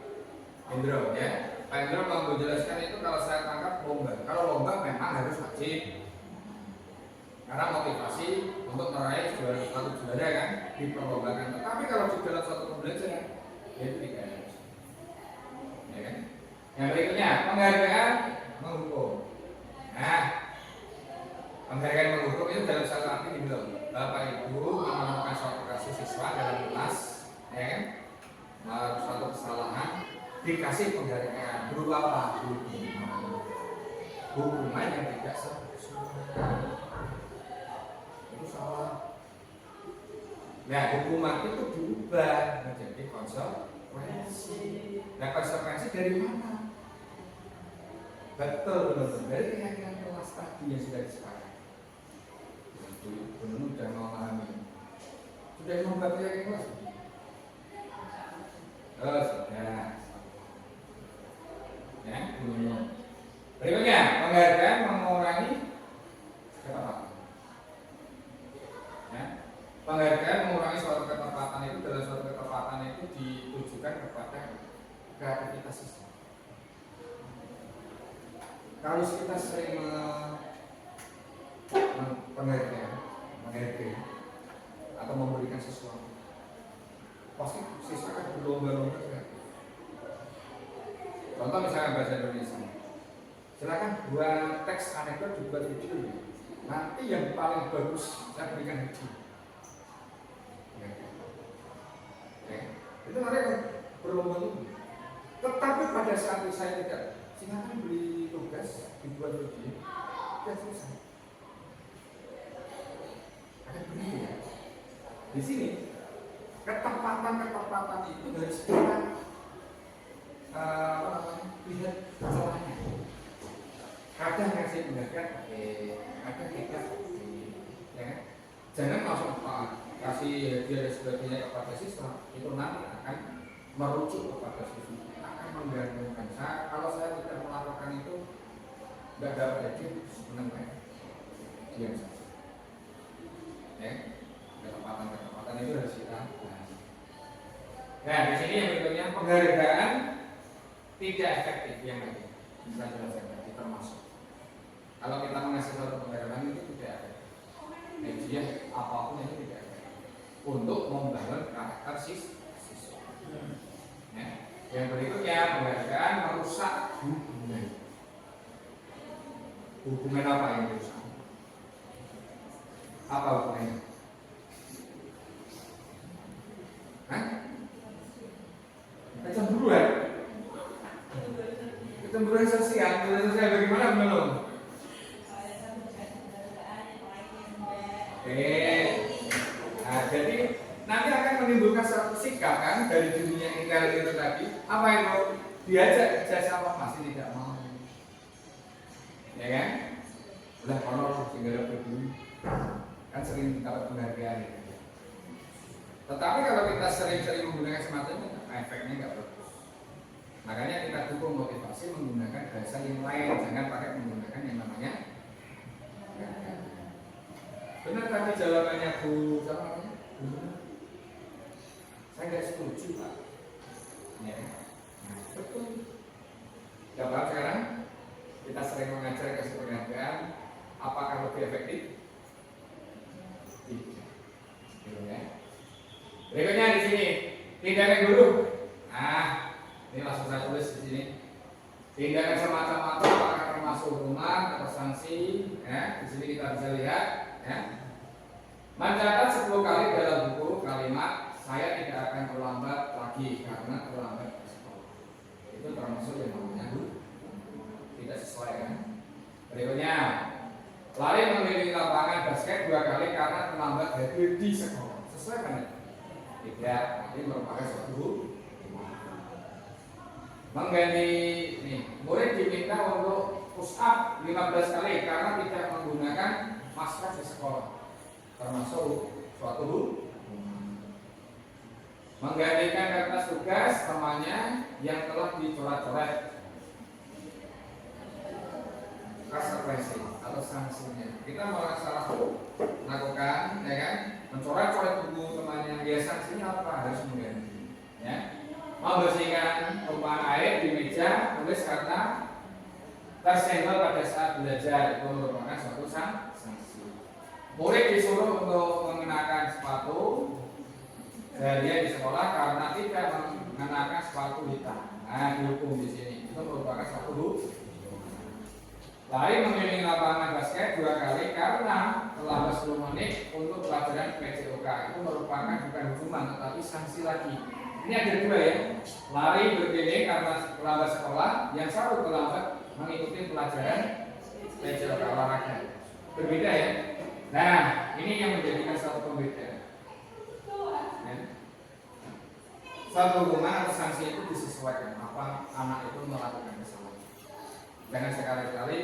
[SPEAKER 1] Hendro ya. Pak Hendro mau menjelaskan itu kalau saya tangkap lomba. Kalau lomba memang harus wajib. Karena motivasi untuk meraih satu juara kan diperlombakan. Tetapi kalau di dalam suatu pembelajaran ya itu tidak harus. Ya kan? Yang berikutnya penghargaan menghukum. Nah, penghargaan menghukum itu dalam satu arti dibilang Bapak Ibu menemukan suatu kasus siswa dalam kelas, ya kan? Suatu kesalahan dikasih penghargaan berupa apa? Hukuman yang tidak sesuai. Itu salah. Nah, hukuman itu diubah menjadi konsekuensi. Nah, konsekuensi dari mana? Betul, dari keyakinan kelas tadi yang sudah disepakati. Belum sudah memahami. Sudah membuat keyakinan kelas. Oh, sudah. Ya, belum. Berikutnya, penghargaan mengurangi ketepatan. Ya, penghargaan mengurangi suatu ketepatan itu dalam suatu ketepatan itu ditujukan kepada kreativitas siswa. Kalau kita sering menghargai atau memberikan sesuatu, pasti siswa akan berlomba-lomba kreatif. Contoh misalnya bahasa Indonesia, silakan buat teks anekdot dibuat video. Nanti yang paling bagus saya berikan hadiah. Ya. Itu nanti akan berlomba-lomba. Tetapi pada saat saya tidak, silakan beli tugas dibuat video, sudah selesai. Ada begitu ya. Di sini ketepatan itu harus kita lihat salahnya. Kadang ngasih penghargaan, kadang tidak. Ya, jangan langsung kasih hadiah dan sebagainya kepada siswa, itu nanti akan merujuk kepada siswa, akan menggantungkan. Kalau saya tidak melakukan itu, tidak dapat hadiah, senang saya. Diam saja. Ya, ketepatan itu harus kita bahas. Nah, di sini yang berikutnya penghargaan tidak efektif yang tadi bisa jelaskan tadi termasuk. Kalau kita mengasih suatu penghargaan itu tidak efektif. Media apapun itu tidak efektif untuk membangun karakter siswa. Ya. Yang berikutnya penghargaan merusak hubungan. Hubungan apa yang dirusak? Apa hubungannya? Kecemburuan. Kecemburuan sosial bagaimana belum? Nah, jadi nanti akan menimbulkan suatu sikap kan dari dunia ingkar itu tadi. Apa itu? Diajak kerja sama masih tidak mau. Ya kan? Udah kolor tinggal berdua. Kan sering dapat penghargaan itu. Tetapi kalau kita sering-sering menggunakan semacam itu, efeknya nggak bagus. Makanya kita dukung motivasi menggunakan bahasa yang lain, jangan pakai menggunakan yang namanya. Benar tadi jawabannya Bu, siapa namanya? Saya nggak setuju Pak. Ya, nah, betul. Coba sekarang kita sering mengajar kasih penghargaan, apakah lebih efektif? Tidak. Ya. Berikutnya di sini tindakan guru. Nah, ini langsung saya tulis di sini. Tindakan semacam apa apakah termasuk hukuman atau sanksi? Ya, di sini kita bisa lihat. Ya. Mencatat 10 kali dalam buku kalimat saya tidak akan terlambat lagi karena terlambat ke sekolah. Itu termasuk yang namanya tidak sesuai kan? Berikutnya, lari mengelilingi lapangan basket 2 kali karena terlambat hadir di sekolah. Sesuai kan? Tidak, ini merupakan suatu mengganti nih, murid diminta untuk push up 15 kali karena tidak menggunakan masker di sekolah. Termasuk suatu menggantikan kertas tugas temannya yang telah dicoret-coret. Konsekuensi atau sanksinya. Kita malah salah melakukan, ya kan? Mencoret-coret buku temannya, ya sanksinya apa? Harus mengganti. Ya. Membersihkan tumpahan air di meja tulis karena tersenggol pada saat belajar itu merupakan suatu sanksi. Murid disuruh untuk mengenakan sepatu dia di sekolah karena tidak mengenakan sepatu hitam. Nah, dihukum di sini itu merupakan suatu hukum. Lari mengelilingi lapangan basket 2 kali karena terlambat 10 menit untuk pelajaran PJOK itu merupakan bukan hukuman tetapi sanksi lagi. Ini ada 2 ya. Lari berkeliling karena terlambat sekolah, yang satu terlambat mengikuti pelajaran PJOK olahraga. Berbeda ya. Nah, ini yang menjadikan satu pembeda. Ya. Suatu hukuman atau sanksi itu disesuaikan apa anak itu melakukan kesalahan. Jangan sekali-kali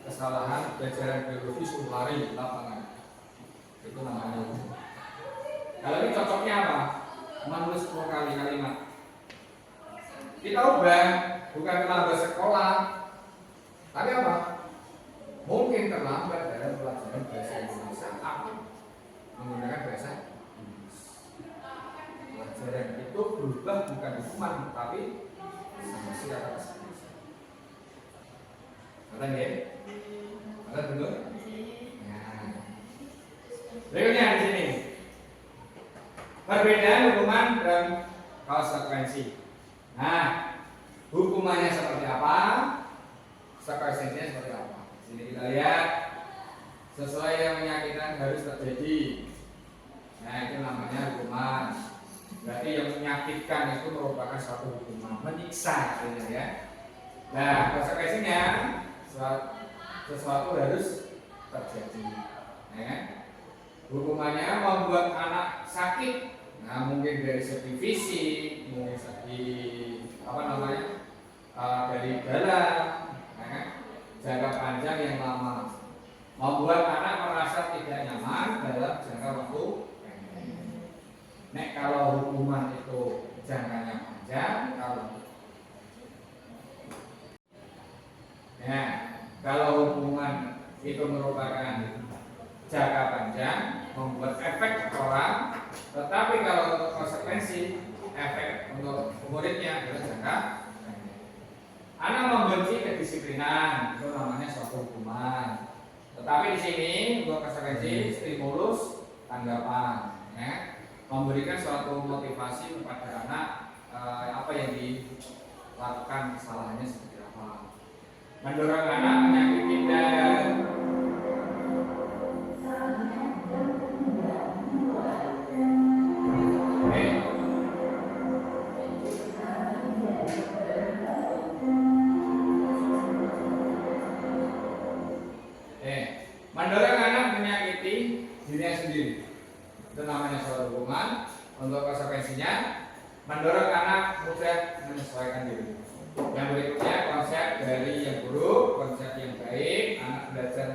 [SPEAKER 1] kesalahan pelajaran biologis lari lapangan. Itu namanya hukum. Kalau ini cocoknya apa? Menulis 10 kali kalimat. Kita ubah, bukan terlambat sekolah, tapi apa? Mungkin terlambat dalam pelajaran bahasa Indonesia atau menggunakan bahasa Inggris. Pelajaran itu berubah bukan hukuman, tapi sanksi atas sanksi. Ngerti ya? Ngerti dulu? Nah, berikutnya di sini. Perbedaan hukuman dan konsekuensi. Nah, hukumannya seperti apa? Konsekuensinya seperti apa? Sini kita lihat. Sesuai yang menyakitkan harus terjadi. Nah, itu namanya hukuman. Berarti yang menyakitkan itu merupakan suatu hukuman, menyiksa, ya. Nah, konsekuensinya sesuatu harus terjadi. Ya. Hukumannya membuat anak sakit. Nah, mungkin dari segi fisik, mungkin segi dari dalam, ya, jangka panjang yang lama, membuat anak merasa tidak nyaman dalam jangka waktu pendek. Kalau hukuman itu jangkanya panjang, kalau hukuman itu merupakan jangka panjang, membuat efek orang, tetapi kalau untuk konsekuensi efek untuk muridnya adalah jangka pendek. Anak membenci kedisiplinan, itu namanya suatu hukuman. Tetapi di sini untuk konsekuensi stimulus tanggapan, ya. Memberikan suatu motivasi kepada anak apa yang dilakukan kesalahannya seperti apa. Mendorong anak menyakiti dan mendorong anak menyakiti dirinya sendiri. Itu namanya suatu hukuman. Untuk konsekuensinya mendorong anak mudah menyesuaikan diri. Yang berikutnya konsep dari yang buruk, konsep yang baik. Anak belajar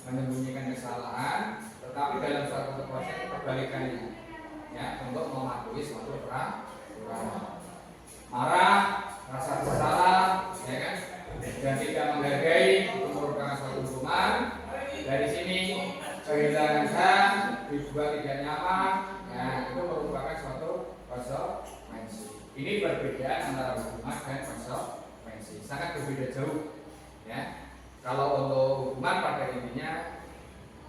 [SPEAKER 1] menyembunyikan kesalahan, tetapi dalam suatu konsep kebalikannya, ya, untuk mematuhi suatu peraturan. Marah, rasa bersalah, ya kan, dan tidak menghargai itu merupakan suatu hukuman. Dari sini kehilangan hak, dibuat tidak nyaman, nah itu merupakan suatu konsekuensi. Ini perbedaan antara hukuman dan konsekuensi, sangat berbeda jauh, ya. Kalau untuk hukuman pada intinya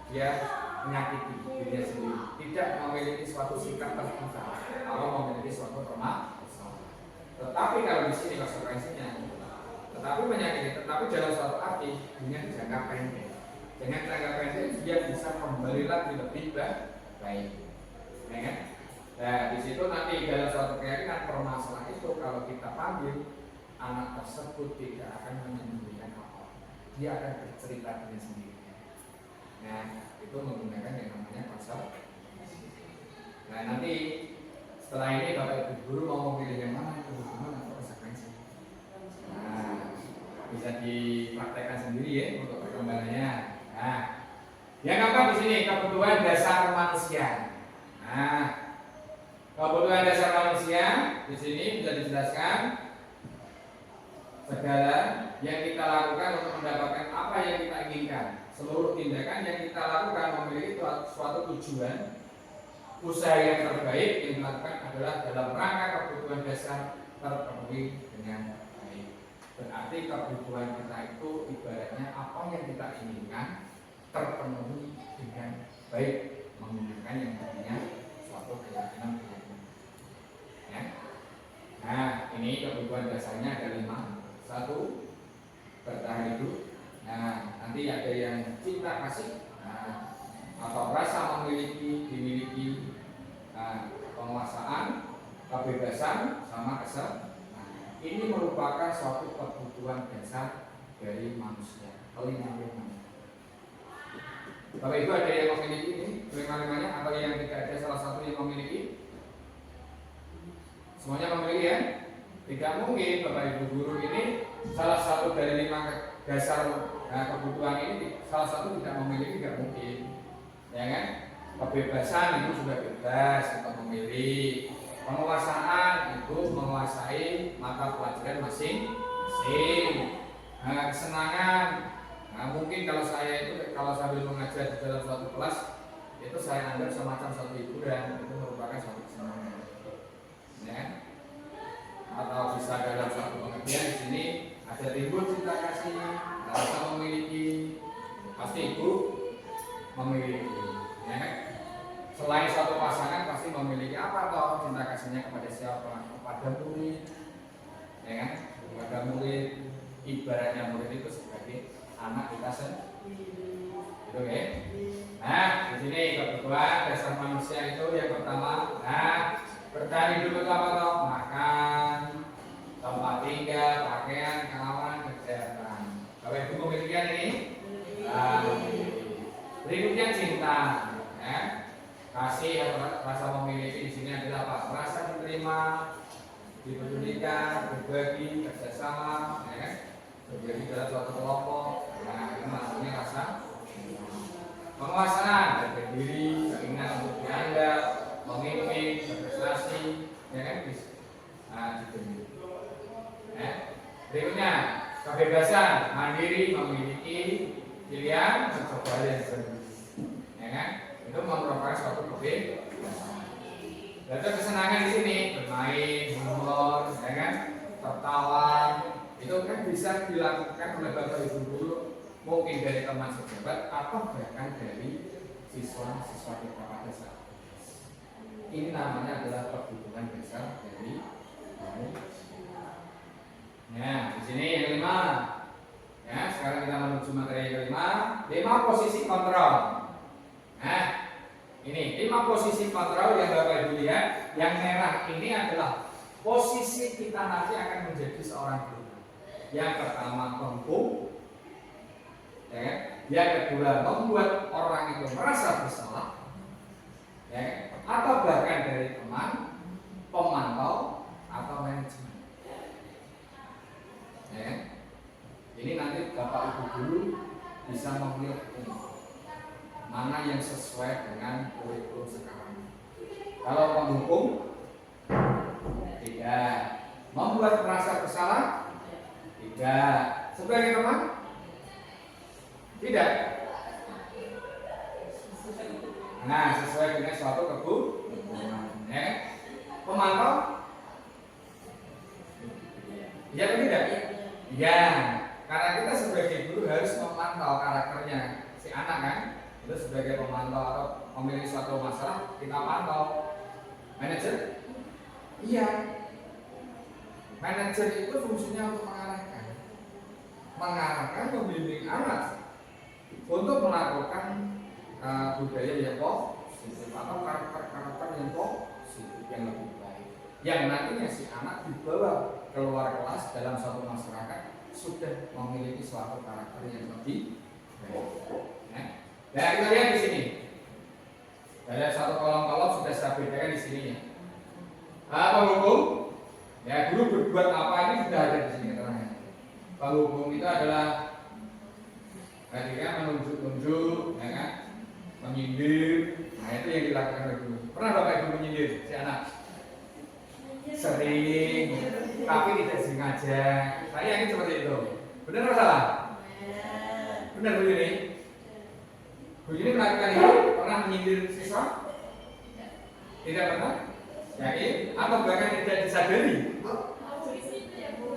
[SPEAKER 1] dia menyakiti dirinya sendiri, tidak memiliki suatu sikap terbuka, kalau memiliki suatu permasalahan. Tetapi kalau di sini konsekuensinya, tetapi menyakiti, tetapi dalam suatu arti dengan jangka pendek. Dengan jangka pendek dia bisa kembali lagi lebih baik, ya kan? Nah, di situ nanti dalam suatu keyakinan permasalahan itu kalau kita panggil anak tersebut tidak akan menyembunyikan apa, dia akan bercerita dengan sendiri. Nah, itu menggunakan yang namanya konsep. Nah, nanti setelah ini Bapak Ibu guru mau memilih yang mana, itu hukuman atau konsekuensi. Nah, bisa dipraktekkan sendiri ya untuk perkembangannya. Nah, yang keempat di sini kebutuhan dasar manusia. Nah, kebutuhan dasar manusia di sini bisa dijelaskan segala yang kita lakukan untuk mendapatkan apa yang kita inginkan. Seluruh tindakan yang kita lakukan memiliki suatu tujuan usaha yang terbaik yang dilakukan adalah dalam rangka kebutuhan dasar terpenuhi dengan baik. Berarti kebutuhan kita itu ibaratnya apa yang kita inginkan terpenuhi dengan baik, menggunakan yang namanya suatu keyakinan. Ya. Nah, ini kebutuhan dasarnya ada 5. 1, bertahan hidup. Nah, nanti ada yang cinta kasih, atau rasa memiliki, dimiliki, penguasaan, kebebasan, sama kesenangan. Ini merupakan suatu kebutuhan dasar dari manusia. Bapak Ibu ada yang memiliki ini 5-5-nya atau yang tidak ada salah satu yang memiliki? Semuanya memiliki ya? Tidak mungkin Bapak Ibu guru ini salah satu dari 5 dasar kebutuhan ini salah satu tidak memiliki, tidak mungkin, ya kan? Kebebasan itu sudah bebas untuk memilih, penguasaan itu menguasai mata pelajaran masing-masing, kesenangan. Mungkin kalau saya itu kalau sambil mengajar di dalam suatu kelas itu saya anggap semacam satu hiburan, itu merupakan suatu kesenangan, ya. Atau bisa dalam suatu pengertian di sini ada timbul cinta kasih, rasa memiliki, pasti ibu memiliki, ya. Selain satu pasangan pasti memiliki apa toh cinta kasihnya kepada siapa? Kepada murid, ya kan? Kepada murid, ibaratnya murid itu sebagai anak kita sendiri, gitu ya. Nah, di sini kebutuhan dasar manusia itu yang pertama, bertahan hidup itu apa toh? Makan, tempat tinggal, pakaian, kawan, kesehatan. Bapak Ibu memiliki ini? Berikutnya cinta, ya. Kasih atau rasa memiliki di sini adalah apa? Rasa diterima, dipedulikan, berbagi, kerjasama, ya kan? Berbagi dalam suatu kelompok. Nah, itu maksudnya rasa penguasaan, harga diri, keinginan untuk dianggap, memimpin, berprestasi, ya kan? Gitu. Berikutnya kebebasan, mandiri, memiliki pilihan, mencoba yang sendiri, ya kan? Itu merupakan suatu kebebasan. Lalu kesenangan di sini bermain, humor, ya kan? Tertawa, itu kan bisa dilakukan oleh Bapak Ibu guru, mungkin dari teman sejabat atau bahkan dari siswa-siswa kita pada saat ini. Namanya adalah kebutuhan dasar dari manusia. Nah, di sini yang kelima. Ya, sekarang kita menuju materi yang kelima. 5 posisi kontrol. Nah, ini 5 posisi kontrol yang Bapak Ibu lihat. Yang merah ini adalah posisi kita nanti akan menjadi seorang guru. Yang pertama penghukum, ya. Yang kedua membuat orang itu merasa bersalah, ya. Atau bahkan dari teman, pemantau, atau manajemen, ya. Ini nanti Bapak Ibu guru bisa memilih mana yang sesuai dengan kurikulum sekarang. Kalau penghukum, tidak. Membuat merasa bersalah, tidak. Sebagai teman, tidak. Nah, sesuai dengan suatu kebutuhan, ya. Pemantau, iya atau tidak? Iya. Karena kita sebagai guru harus memantau karakternya si anak kan. Itu sebagai pemantau atau memiliki suatu masalah kita pantau. Manajer, iya. Manajer itu fungsinya untuk mengarahkan, membimbing anak untuk melakukan budaya yang positif atau karakter yang positif yang lebih baik, yang nantinya si anak dibawa keluar kelas dalam suatu masyarakat sudah memiliki suatu karakter yang lebih baik. Nah, kita lihat di sini ada satu kolom-kolom sudah saya bedakan di sini ya. Penghukum, ya, guru berbuat apa ini sudah ada di sini terangnya. Penghukum itu adalah ketika menunjuk-nunjuk, ya kan, menyindir. Nah, itu yang dilakukan oleh guru. Pernah Bapak Ibu menyindir si anak? Sering, tapi tidak sengaja. Saya yakin seperti itu. Benar atau salah? Benar Bu Yuni? Bu Yuni melakukan itu? Pernah menyindir siswa? Tidak pernah? Yakin? Atau bahkan tidak disadari?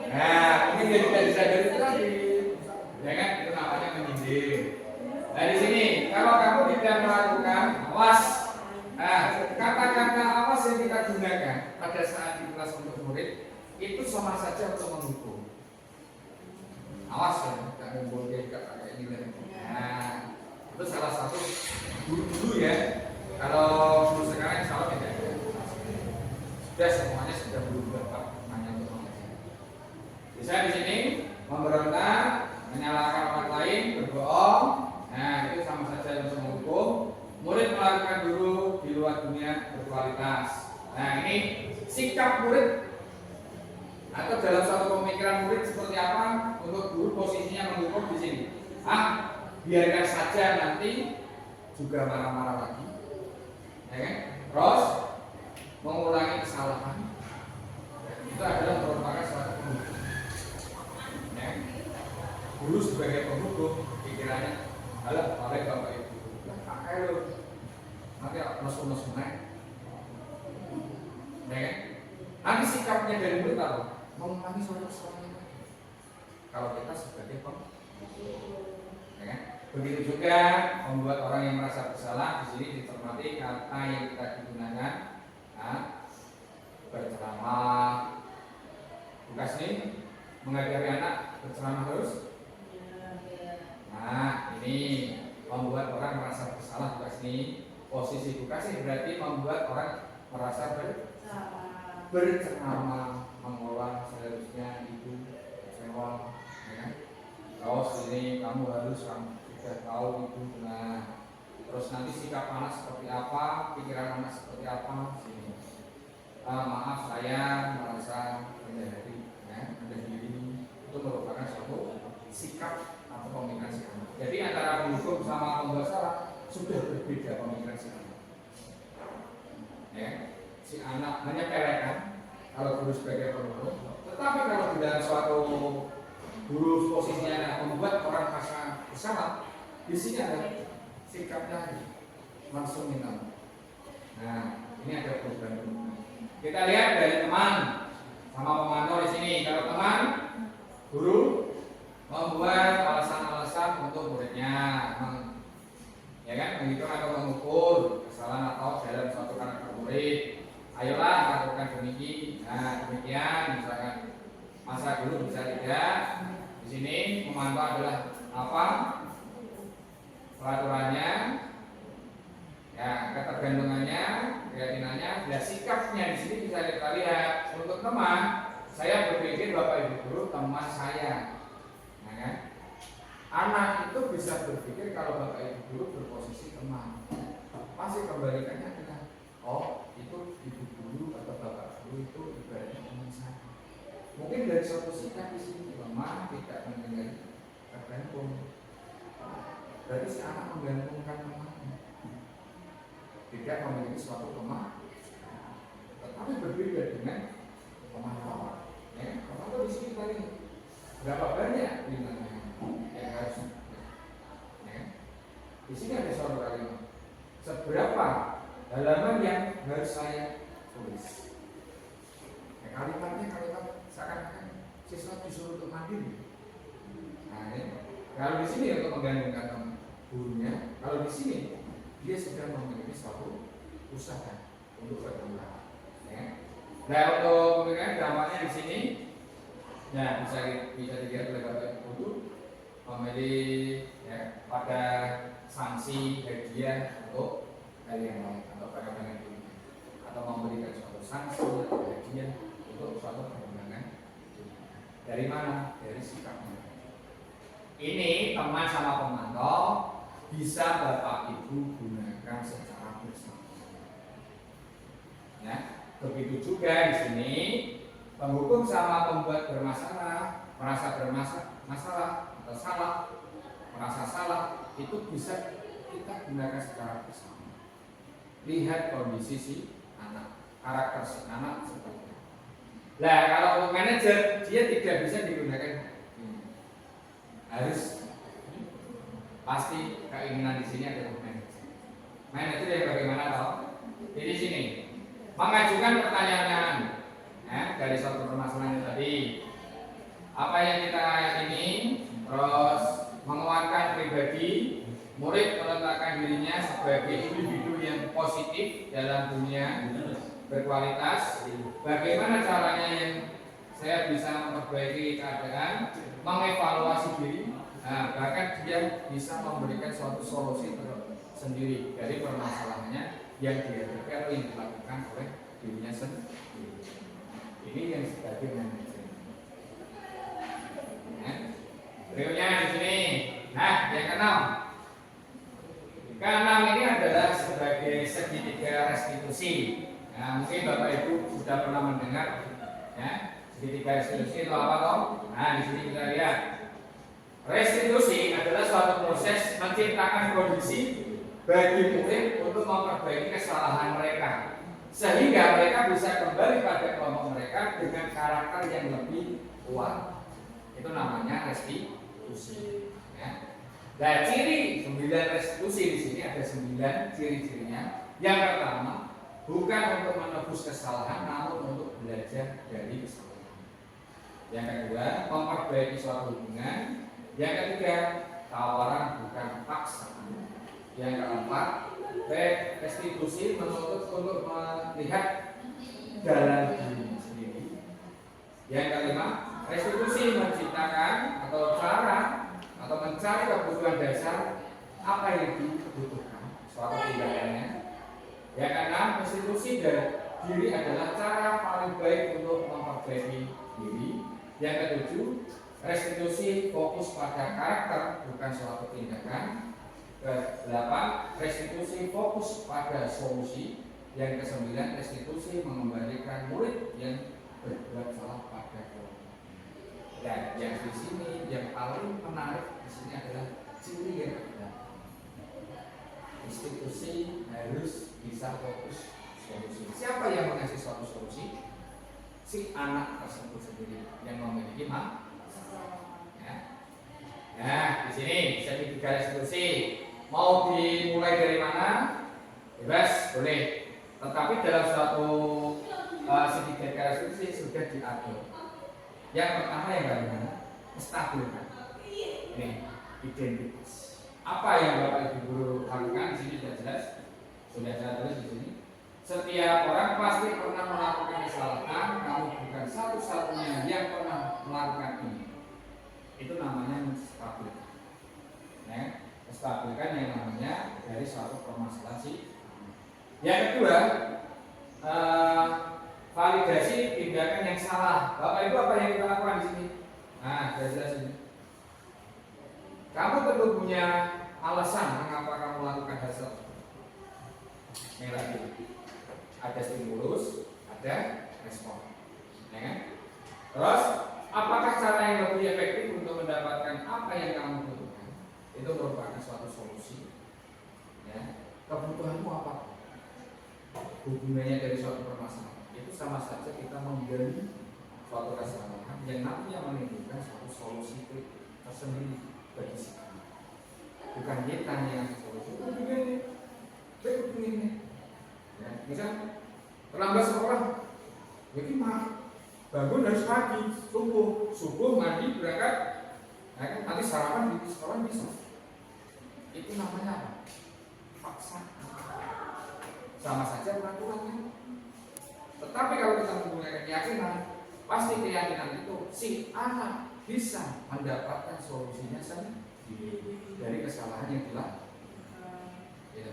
[SPEAKER 1] Nah, mungkin dia tidak disadari itu tadi. Ya kan? Itu namanya menyindir. Nah di sini, kalau kamu tidak melakukan awas, nah kata-kata awas yang kita gunakan pada saat di kelas untuk murid itu sama saja untuk menghukum. Awas ya, tidak ngumpul dia tidak pakai nilai. Nah, itu salah satu dulu ya. Kalau guru sekarang insya Allah tidak ada. Sudah semuanya sudah berubah Pak, hanya untuk mengajar. Bisa di sini memberontak, menyalahkan orang lain, berbohong. Nah, itu sama saja untuk menghukum. Murid melakukan guru di luar dunia berkualitas. Nah, ini sikap murid atau dalam suatu pemikiran murid seperti apa untuk guru posisinya menghukum di sini. Biarkan saja nanti juga marah-marah lagi. Ya kan? Terus mengulangi kesalahan. Itu adalah merupakan suatu penghukum. Ya. Guru sebagai penghukum pikirannya alah, oleh Bapak Ibu. Pakai lo. Nanti masuk-masuk naik. Ya kan? Nanti sikapnya dari murid apa? Mengulangi suatu kesalahan. Kalau kita sebagai penghukum. Ya kan? Begitu juga membuat orang yang merasa bersalah. Di sini dicermati kata yang kita digunakan. Berceramah. Tugas ini mengajari anak berceramah terus. Nah, ini membuat orang merasa bersalah. Tugas ini posisi tugas ini berarti membuat orang merasa berceramah, mengolah seharusnya itu kecewa, ya kan? Terus ini kamu harus sudah tahu itu. Nah, terus nanti sikap anak seperti apa, pikiran anak seperti apa. Sini. Maaf saya merasa rendah hati, ya, rendah diri itu merupakan suatu sikap atau pemikiran si anak. Jadi antara penghukum sama pembuat salah sudah berbeda pemikiran si anak. Ya, si anak hanya pelekan kalau guru sebagai penghukum, tetapi kalau di dalam suatu guru posisinya membuat orang merasa bersalah, di sini ada sikapnya langsung minta. Nah, ini ada perubahan. Kita lihat dari teman sama pemantau di sini. Kalau teman, guru membuat alasan-alasan untuk muridnya, ya kan, menghitung atau mengukur kesalahan atau dalam suatu karakter murid. Ayolah lakukan demikian. Nah, demikian misalkan masa dulu bisa tidak. Di sini memantau adalah apa? Peraturannya, ya, ketergantungannya, keyakinannya, dan sikapnya di sini bisa kita lihat. Untuk teman, saya berpikir Bapak Ibu guru teman saya. Nah, kan? Anak itu bisa berpikir kalau Bapak Ibu guru berposisi teman. Pasti kembalikannya adalah, oh itu ibu guru atau bapak guru itu ibaratnya teman saya. Mungkin dari suatu sikap di sini lemah, tidak mendengar tergantung. Berarti si anak menggantungkan temannya, tidak memiliki suatu teman, tetapi berbeda dengan pemantau. Ya, pemantau di sini tadi berapa banyak bintangnya yang harus. Ya, di sini ada suatu kalimat. Seberapa halaman yang harus saya tulis? Ya, kalimatnya kalimat seakan-akan siswa disuruh untuk mandiri. Nah, ini. Kalau di sini untuk menggantungkan teman gurunya, kalau di sini dia sudah memiliki suatu usaha untuk berkembang. Ya. Nah, untuk pemikiran dampaknya di sini, ya bisa dilihat oleh Bapak Ibu memilih ya, pada sanksi hadiah untuk hal yang lain atau perkembangan ini, atau memberikan suatu sanksi atau hadiah untuk suatu perkembangan. Dari mana? Dari sikapnya. Ini teman sama pemantau bisa Bapak Ibu gunakan secara bersama. Ya, begitu juga di sini penghukum sama pembuat bermasalah, merasa bermasalah atau salah, merasa salah itu bisa kita gunakan secara bersama. Lihat kondisi si anak, karakter si anak seperti apa. Nah, kalau untuk manajer dia tidak bisa digunakan. Harus pasti keinginan di sini ada manajer. Manajer yang bagaimana toh? Di sini mengajukan pertanyaan dari suatu permasalahan tadi. Apa yang kita yakini, terus menguatkan pribadi, murid meletakkan dirinya sebagai individu yang positif dalam dunia berkualitas. Bagaimana caranya yang saya bisa memperbaiki keadaan, mengevaluasi diri, bahkan dia bisa memberikan suatu solusi sendiri dari permasalahannya yang dihadapi atau yang dilakukan oleh dirinya sendiri. Ini yang sebagai manajemen. Berikutnya di sini. Nah, yang keenam. Keenam ini adalah sebagai segitiga restitusi. Nah, mungkin Bapak Ibu sudah pernah mendengar, ya, segitiga restitusi itu apa toh? Nah, di sini kita lihat. Restitusi adalah suatu proses menciptakan kondisi bagi murid untuk memperbaiki kesalahan mereka, sehingga mereka bisa kembali pada kelompok mereka dengan karakter yang lebih kuat. Itu namanya restitusi. Ya. Nah, ciri 9 restitusi di sini ada 9 ciri-cirinya. Yang pertama, bukan untuk menebus kesalahan, namun untuk belajar dari kesalahan. Yang kedua, memperbaiki suatu hubungan. Yang ketiga, tawaran bukan paksaan. Yang keempat, restitusi menuntut untuk melihat jalan diri sendiri. Yang kelima, restitusi menciptakan atau cara atau mencari kebutuhan dasar apa yang dibutuhkan suatu tindakannya. Yang keenam, restitusi dari diri adalah cara paling baik untuk memperbaiki diri. Yang ketujuh, restitusi fokus pada karakter bukan suatu tindakan. Ke-8, restitusi fokus pada solusi. Yang ke-9, restitusi mengembalikan murid yang berbuat salah pada kelompok. Dan yang di sini yang paling menarik di sini adalah ciri yang kedua. Institusi harus bisa fokus solusi. Siapa yang mengasih suatu solusi? Si anak tersebut sendiri yang memiliki Nah, di sini segitiga restitusi mau dimulai dari mana? Bebas, boleh. Tetapi dalam suatu segitiga restitusi sudah diatur. Yang pertama yang bagaimana? Stabilkan. Ini identitas. Apa yang Bapak Ibu guru lakukan di sini sudah jelas. Sudah saya tulis di sini. Setiap orang pasti pernah melakukan kesalahan, kamu bukan satu-satunya yang pernah melakukan ini. Itu namanya menstabilkan. Ya, menstabilkan yang namanya dari suatu permasalahan sih. Yang kedua, validasi tindakan yang salah. Bapak Ibu apa yang kita lakukan di sini? Nah, sudah jelas ini. Kamu tentu punya alasan mengapa kamu melakukan hal tersebut. Yang lagi, ada stimulus, ada respon. Ya kan? Terus, apakah cara yang lebih efektif untuk mendapatkan apa yang kamu butuhkan? Itu merupakan suatu solusi. Ya. Kebutuhanmu apa? Hubungannya dari suatu permasalahan. Itu sama saja kita menggali suatu kesalahan yang nantinya menimbulkan suatu solusi tersendiri bagi si anak. Bukan kita yang solusi. Begini. Ya, misal terlambat sekolah, jadi bangun harus pagi, subuh mandi berangkat, nah, kan, nanti sarapan di sekolah bisa. Itu namanya apa? Paksa. Sama saja peraturannya. Tetapi kalau kita menggunakan keyakinan, pasti keyakinan itu si anak bisa mendapatkan solusinya sendiri dari kesalahan yang dilakukan. Gitu.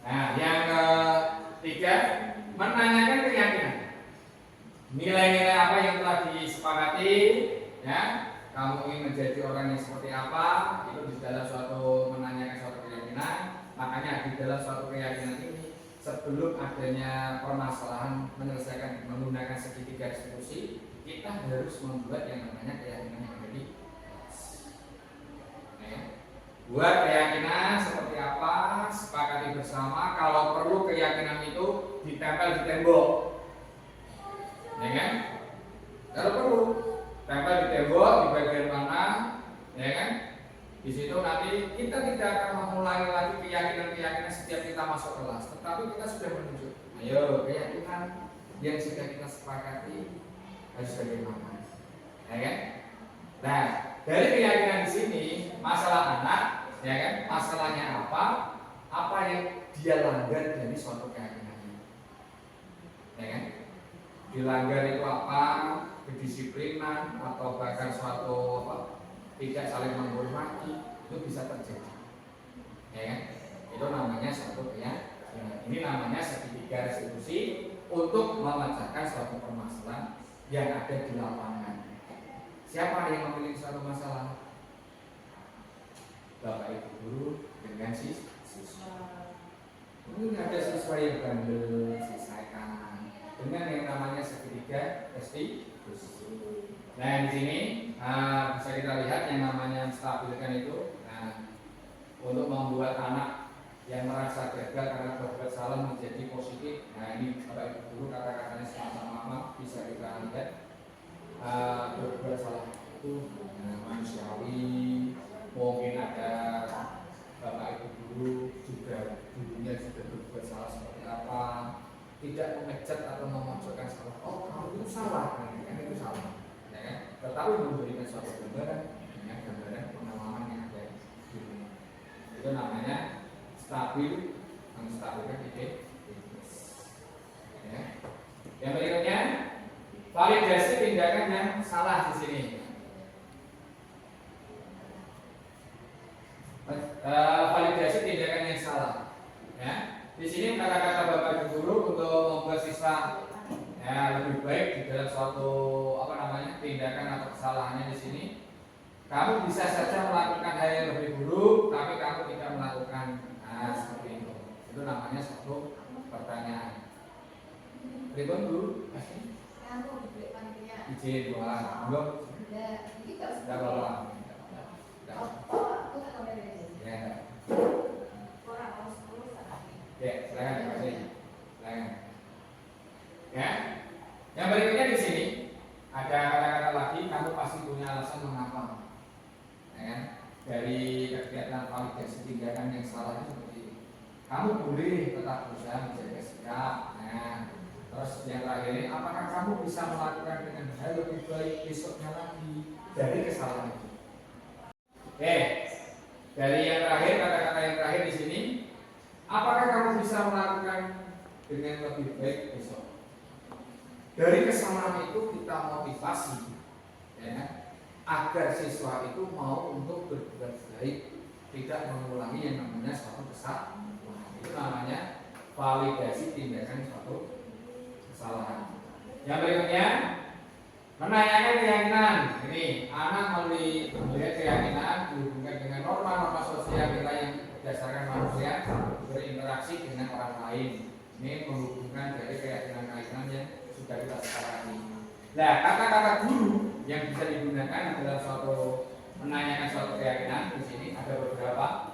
[SPEAKER 1] Nah, yang ketiga, menanyakan keyakinan. Nilai-nilai apa yang telah disepakati, ya, kamu ingin menjadi orang yang seperti apa, itu di dalam suatu menanyakan suatu keyakinan. Makanya di dalam suatu keyakinan ini, sebelum adanya permasalahan menyelesaikan menggunakan segitiga restitusi, kita harus membuat yang namanya keyakinan yang jadi. Buat keyakinan seperti apa, sepakati bersama. Kalau perlu keyakinan itu ditempel di tembok, ya kan? Kalau perlu tempel di tembok di bagian mana, ya kan? Di situ nanti kita tidak akan mengulangi lagi keyakinan-keyakinan setiap kita masuk kelas, tetapi kita sudah menunjukkan Ayo, keyakinan yang sudah kita sepakati harus bagaimana, ya kan? Nah, dari keyakinan di sini masalah anak, ya kan? Masalahnya apa? Apa yang dia langgar dari suatu keyakinan ini, ya kan? Dilanggar itu apa? Kedisiplinan atau bahkan suatu apa? Tidak saling menghormati, itu bisa terjadi, ya kan? Itu namanya suatu keyakinan. Ini namanya segitiga restitusi untuk memecahkan suatu permasalahan yang ada di lapangan. Siapa yang memiliki suatu masalah? Bapak Ibu guru dengan siswa. Mungkin ada siswa yang bandel, sisakan dengan yang namanya segitiga restitusi. Nah di sini bisa kita lihat yang namanya stabilkan itu. Nah, untuk membuat anak yang merasa gagal karena berbuat salah menjadi positif. Nah ini Bapak Ibu guru kata-katanya sama-sama bisa kita lihat. Berbuat salah itu manusiawi, mungkin ada Bapak Ibu guru juga dulunya sudah berbuat salah seperti apa, tidak mengecat atau memojokkan salah. Oh kamu itu salah, kan itu salah, ya kan? Tetapi memberikan suatu gambaran dengan gambaran pengalaman yang ada di dunia. Itu namanya stabil, menstabilkan ide. Ya. Yang berikutnya validasi tindakan yang salah di sini. Validasi tindakan yang salah. Ya. Di sini kata-kata Bapak Ibu guru untuk membuat siswa ya, lebih baik di dalam suatu tindakan atau kesalahannya di sini. Kamu bisa saja melakukan hal yang lebih buruk, tapi kamu tidak melakukan seperti itu. Itu namanya suatu pertanyaan. Berikut dulu. Izin doang, belum? Tidak apa-apa. Ya. Ya, silakan Pak Haji. Silakan. Ya. Yang berikutnya di sini ada kata-kata lagi, kamu pasti punya alasan mengapa. Ya kan? Dari kegiatan validasi tindakan yang salah itu seperti ini. Kamu boleh tetap berusaha menjaga sikap. Nah, terus yang terakhir ini, apakah kamu bisa melakukan dengan hal lebih baik besoknya lagi dari kesalahan itu? Oke, dari yang terakhir, kata-kata yang terakhir di sini, apakah kamu bisa melakukan dengan lebih baik besok? Dari kesalahan itu kita motivasi, ya, agar siswa itu mau untuk berbuat baik, tidak mengulangi yang namanya suatu kesalahan. Itu namanya validasi tindakan suatu kesalahan. Yang berikutnya, menanyakan keyakinan. Ini anak melihat keyakinan dihubungkan dengan norma-norma sosial kita yang berdasarkan manusia berinteraksi dengan orang lain. Ini menghubungkan dari keyakinan-keyakinan yang sudah kita sepakati. Nah, kata-kata guru yang bisa digunakan adalah suatu menanyakan suatu keyakinan. Di sini ada beberapa.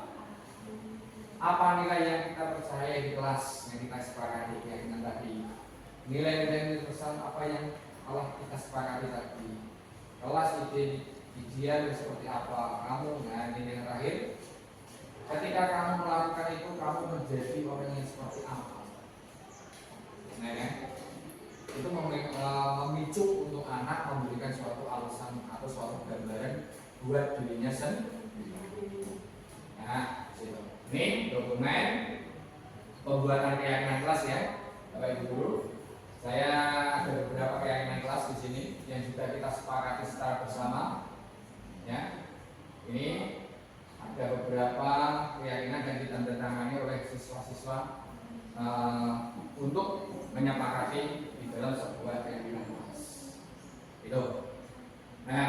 [SPEAKER 1] Apa nilai yang kita percaya di kelas yang kita sepakati keyakinan tadi? Nilai-nilai universal apa yang telah kita sepakati tadi? Kelas ideal seperti apa? Kamu, nah ini yang terakhir. Ketika kamu melakukan itu, kamu menjadi orang yang seperti apa? Nah, ya. Itu memicu untuk anak memberikan suatu alasan atau suatu gambaran buat dirinya sendiri. Nah, ini dokumen pembuatan keyakinan kelas ya, Bapak Ibu guru. Saya ada beberapa keyakinan kelas di sini yang juga kita sepakati secara bersama. Ya, ini ada beberapa keyakinan yang ditandatangani oleh siswa-siswa untuk menyepakati di dalam sebuah keyakinan kelas. Itu. Nah,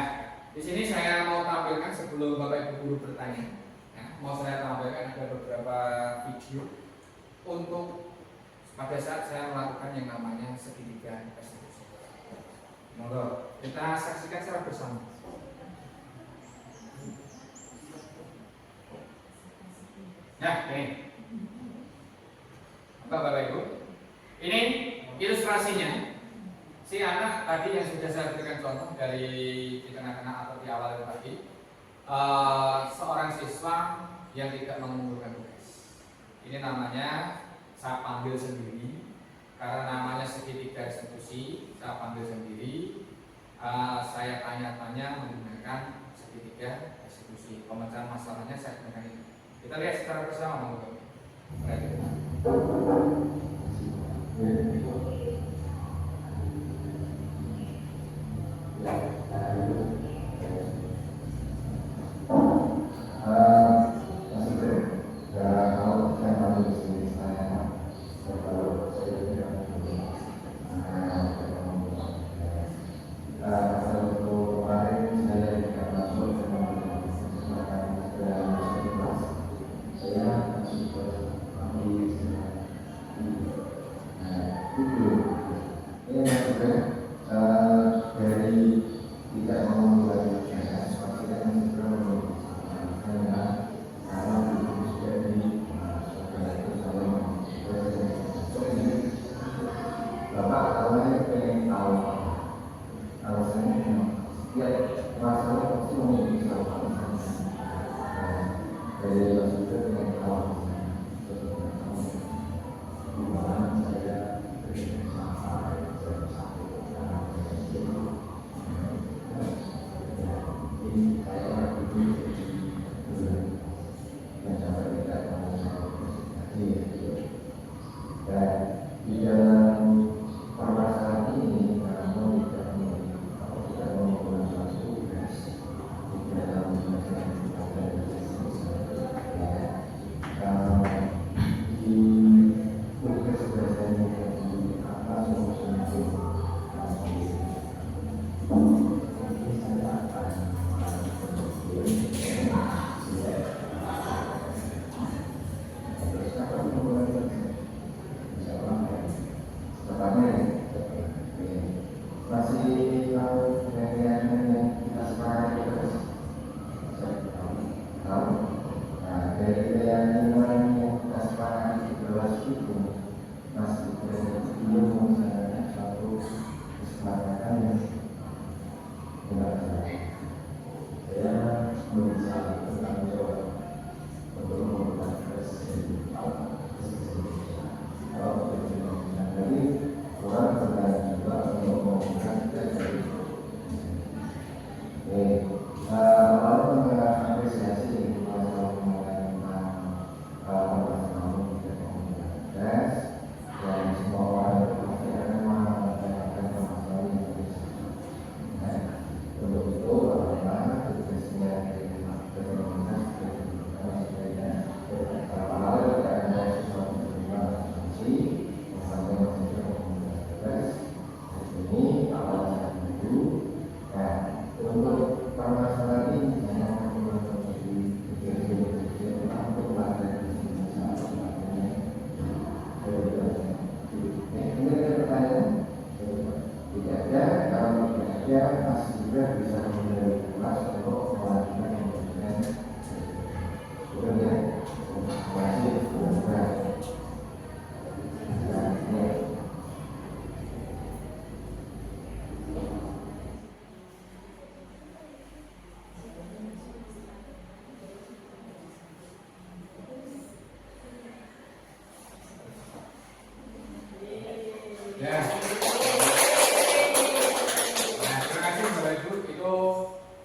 [SPEAKER 1] di sini saya mau tampilkan sebelum Bapak Ibu guru bertanya. Ya, mau saya tampilkan ada beberapa video untuk pada saat saya melakukan yang namanya segitiga restitusi. Monggo, kita saksikan secara bersama. Nah, ini. Apa Bapak Ibu? Ini ilustrasinya. Si anak tadi yang sudah saya berikan contoh dari di tengah-tengah atau di awal tadi, seorang siswa yang tidak mengumpulkan tugas. Ini namanya saya panggil sendiri karena namanya segitiga eksekusi, saya panggil sendiri. Saya tanya-tanya menggunakan segitiga eksekusi. Pemecahan masalahnya saya gunakan ini. Kita lihat secara bersama, monggo. Ya. Nah, terima kasih Bapak Ibu. Itu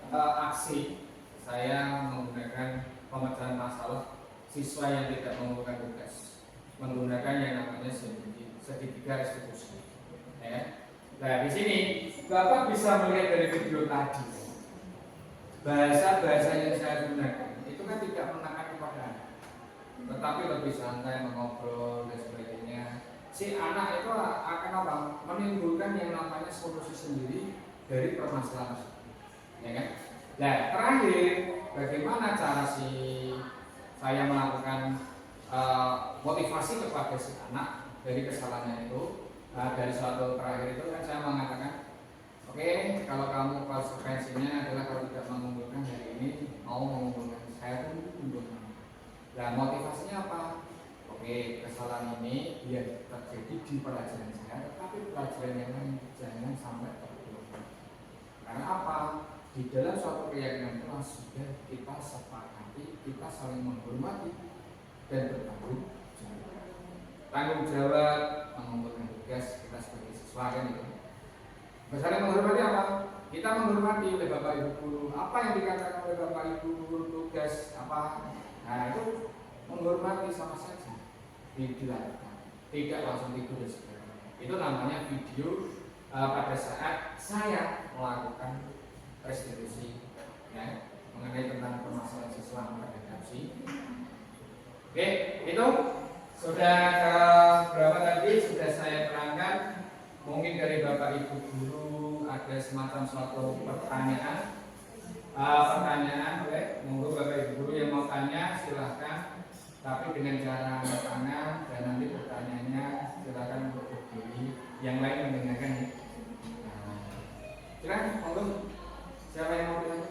[SPEAKER 1] aksi saya menggunakan pemecahan masalah siswa yang tidak mengumpulkan tugas, menggunakan yang namanya segitiga eksekusi. Ya. Nah, di sini Bapak bisa melihat dari video tadi, bahasa-bahasa yang saya gunakan itu kan tidak menekan kepada anak, tetapi lebih santai, mengobrol dan sebagainya. Si anak itu akan apa? Menimbulkan yang namanya solusi sendiri dari permasalahan tersebut, ya kan? Nah, terakhir, bagaimana cara saya melakukan motivasi kepada si anak dari kesalahannya itu? Nah, dari suatu terakhir itu kan saya mengatakan, oke, kalau kamu konsekuensinya adalah kalau tidak mengumpulkan hari ini, mau mengumpulkan saya pun mengumpulkan. Nah, motivasinya apa? Oke, kesalahan ini ya terjadi di pelajaran saya, tetapi pelajaran yang lain jangan sampai terulang. Karena apa? Di dalam suatu keyakinan kelas sudah kita sepakati, kita saling menghormati dan bertanggung jawab. Tanggung jawab mengumpulkan tugas. siswa kan itu. Saling menghormati apa? Kita menghormati oleh Bapak Ibu guru. Apa yang dikatakan oleh Bapak Ibu guru tugas apa? Nah itu menghormati sama saja dilakukan. Tidak langsung tidur dan sebagainya. Itu namanya video pada saat saya melakukan restitusi ya, mengenai tentang permasalahan siswa beradaptasi. Oke, itu sudah berapa tadi sudah saya terangkan. Mungkin dari Bapak Ibu guru ada semacam suatu pertanyaan. Boleh, monggo Bapak Ibu guru yang mau tanya silahkan. Tapi dengan cara angkat tangan dan nanti pertanyaannya silahkan untuk berdiri. Yang lain mendengarkan. Silakan, monggo. Siapa yang mau bertanya?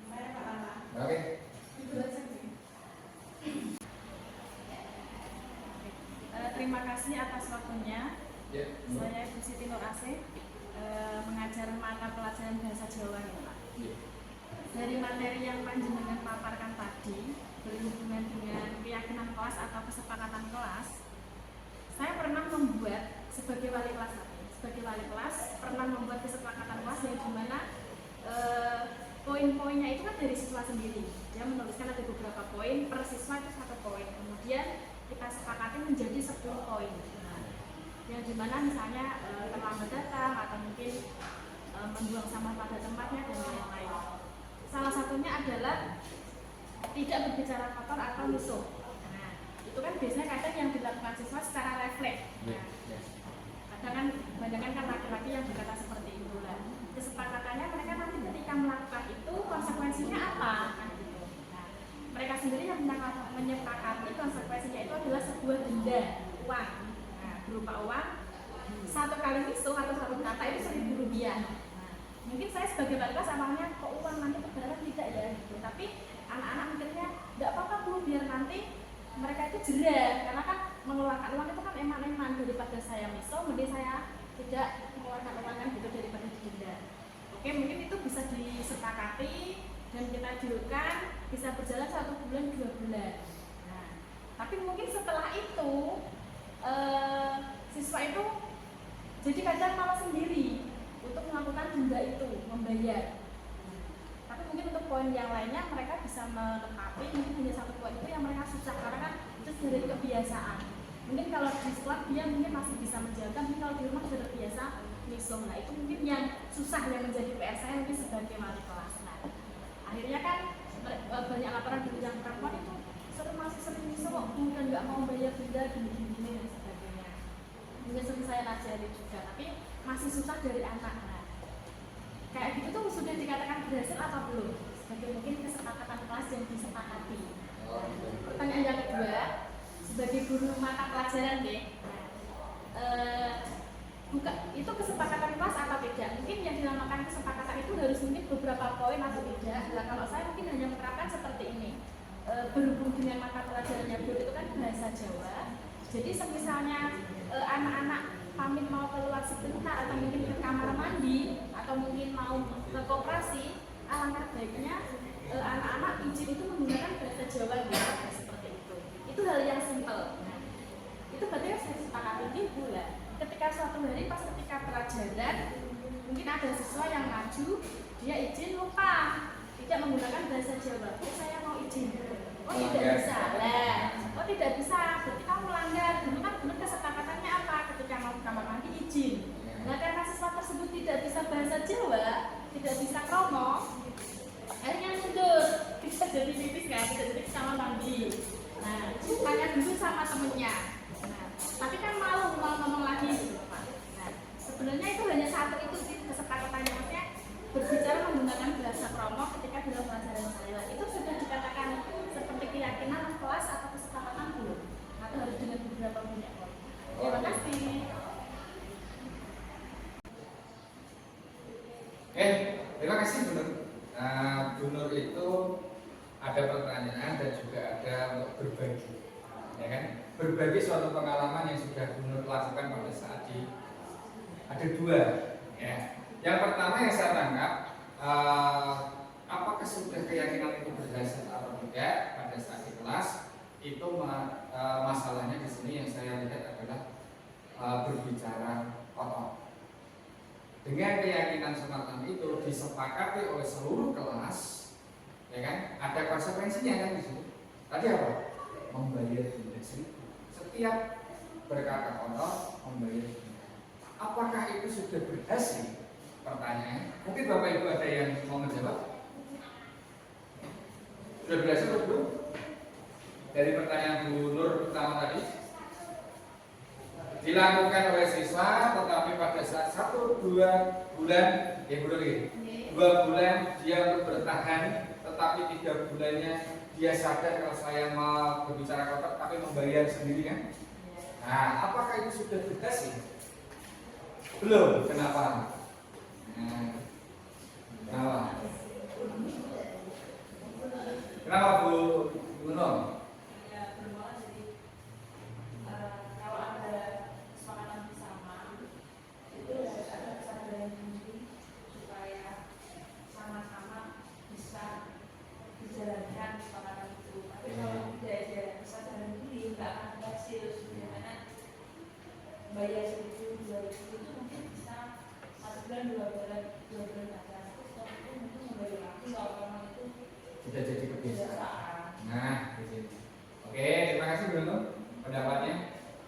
[SPEAKER 2] Saya Pak Lala.
[SPEAKER 1] Oke.
[SPEAKER 2] Terima kasih atas waktunya.
[SPEAKER 1] Ya.
[SPEAKER 2] Saya Bu Siti Nur Asih, mengajar mata pelajaran bahasa Jawa ya Pak.
[SPEAKER 1] Ya.
[SPEAKER 2] Dari materi yang panjenengan paparkan tadi berhubungan dengan keyakinan kelas atau kesepakatan kelas, saya pernah membuat sebagai wali kelas pernah membuat kesepakatan kelas yang dimana poin-poinnya itu kan dari siswa sendiri. Dia menuliskan ada beberapa poin, per siswa itu 1 poin. Kemudian kita sepakati menjadi 10 poin. Nah, yang dimana misalnya terlambat datang atau mungkin membuang sampah pada tempatnya dan lain-lain. Salah satunya adalah tidak berbicara kotor atau musuh. Nah, itu kan biasanya kadang yang dilakukan siswa secara refleks. Nah, kadang kan kebanyakan kan laki-laki yang berkata seperti itu lah. Kesepakatannya mereka nanti ketika melakukan itu konsekuensinya apa? Kan gitu. Nah, mereka sendiri yang menyepakati konsekuensinya itu adalah sebuah denda uang. Nah, berupa uang 1 kali misuh atau 1 kata itu Rp1.000. Nah, mungkin saya sebagai wali kelas awalnya kok uang nanti kebenaran tidak ya gitu. Tapi anak-anak mikirnya enggak apa-apa Bu, biar nanti mereka itu jerah, karena kan mengeluarkan uang itu kan eman-eman, daripada saya misuh mending saya tidak mengeluarkan uang kan gitu daripada didenda. Oke, mungkin itu bisa disepakati dan kita dealkan bisa berjalan 1 bulan 2 bulan. Nah, tapi mungkin setelah itu siswa itu jadi kadang malah sendiri untuk melakukan denda itu, membayar. Tapi mungkin untuk poin yang lainnya mereka bisa menepati, mungkin hanya 1 poin itu yang mereka susah karena kan itu dari kebiasaan. Mungkin kalau di sekolah dia mungkin masih bisa menjaga, mungkin kalau di rumah sudah terbiasa misuh. Nah itu mungkin yang susah yang menjadi PR saya mungkin sebagai wali kelas. Nah akhirnya kan banyak laporan dari yang perempuan itu masih sering misuh kok, bukan nggak mau bayar denda gini-gini dan sebagainya. Mungkin sering saya najari juga, tapi masih susah dari anak. Nah, kayak gitu tuh sudah dikatakan berhasil atau belum? Sebagai mungkin kesepakatan kelas yang disepakati. Pertanyaan yang kedua, sebagai guru mata pelajaran deh, itu kesepakatan kelas atau tidak? Mungkin yang dinamakan kesepakatan itu harus mungkin beberapa poin atau tidak. Nah, kalau saya mungkin hanya menerapkan seperti ini. Berhubung dengan mata pelajarannya beliau itu kan bahasa Jawa. Jadi misalnya anak-anak pamit mau keluar sebentar atau mungkin ke kamar mandi atau mungkin mau ke koperasi, alangkah baiknya anak-anak izin itu menggunakan bahasa Jawa gitu, seperti itu. Itu hal yang simpel. Nah, itu berarti saya sepakati ini pula. Ketika suatu hari pas ketika pelajaran mungkin ada siswa yang maju, dia izin lupa tidak menggunakan bahasa Jawa. Oh, saya mau izin. Oh tidak bisa lah. Oh tidak bisa. Berarti kamu melanggar. Dulu kan benar kesepakatannya apa? Ketika mau ke kamar mandi izin. Nah karena siswa tersebut tidak bisa bahasa Jawa, tidak bisa kromo, akhirnya mundur. Bisa jadi pipis nggak? Bisa jadi ke kamar mandi. Nah tanya dulu sama temennya. Nah tapi kan malu mau ngomong lagi gitu Pak. Nah sebenarnya itu hanya 1 itu sih kesepakatannya, maksudnya berbicara menggunakan bahasa kromo ketika dalam pelajaran saya. Itu sudah dikatakan seperti keyakinan kelas atau kesepakatan belum? Atau harus dengan beberapa banyak poin? Terima kasih.
[SPEAKER 1] Terima kasih Bu Nur. Bu Nur itu ada pertanyaan dan juga ada untuk berbagi, ya kan? Berbagi suatu pengalaman yang sudah Bu Nur lakukan pada saat ada 2, ya. Yang pertama yang saya tangkap, apakah sudah keyakinan itu berdasar atau tidak pada saat di kelas? Itu masalahnya di sini yang saya lihat adalah berbicara kotor. Dengan keyakinan semacam itu disepakati oleh seluruh kelas, ya kan? Ada konsekuensinya kan di sini. Tadi apa? Membayar denda 1.000. Setiap berkata kotor membayar denda. Apakah itu sudah berhasil? Pertanyaan. Mungkin Bapak Ibu ada yang mau menjawab? Sudah berhasil atau belum? Dari pertanyaan Bu Nur pertama tadi, dilakukan oleh siswa, tetapi pada saat 1-2 bulan, bulan ini, 2 bulan dia untuk bertahan, tetapi 3 bulannya dia sadar kalau saya mau berbicara kotor, tapi membayar sendiri kan? Nah, apakah itu sudah berhasil? Belum. Kenapa? Kenapa? Kenapa Bu Nur?
[SPEAKER 2] Bayar 1.000, 2.000 itu mungkin bisa 1 bulan, 2 bulan, 2 bulan aja. Setelah itu mungkin membayar lagi kalau memang itu
[SPEAKER 1] sudah jadi kebiasaan. Nah, di sini. Oke, terima kasih Bu Nunung pendapatnya.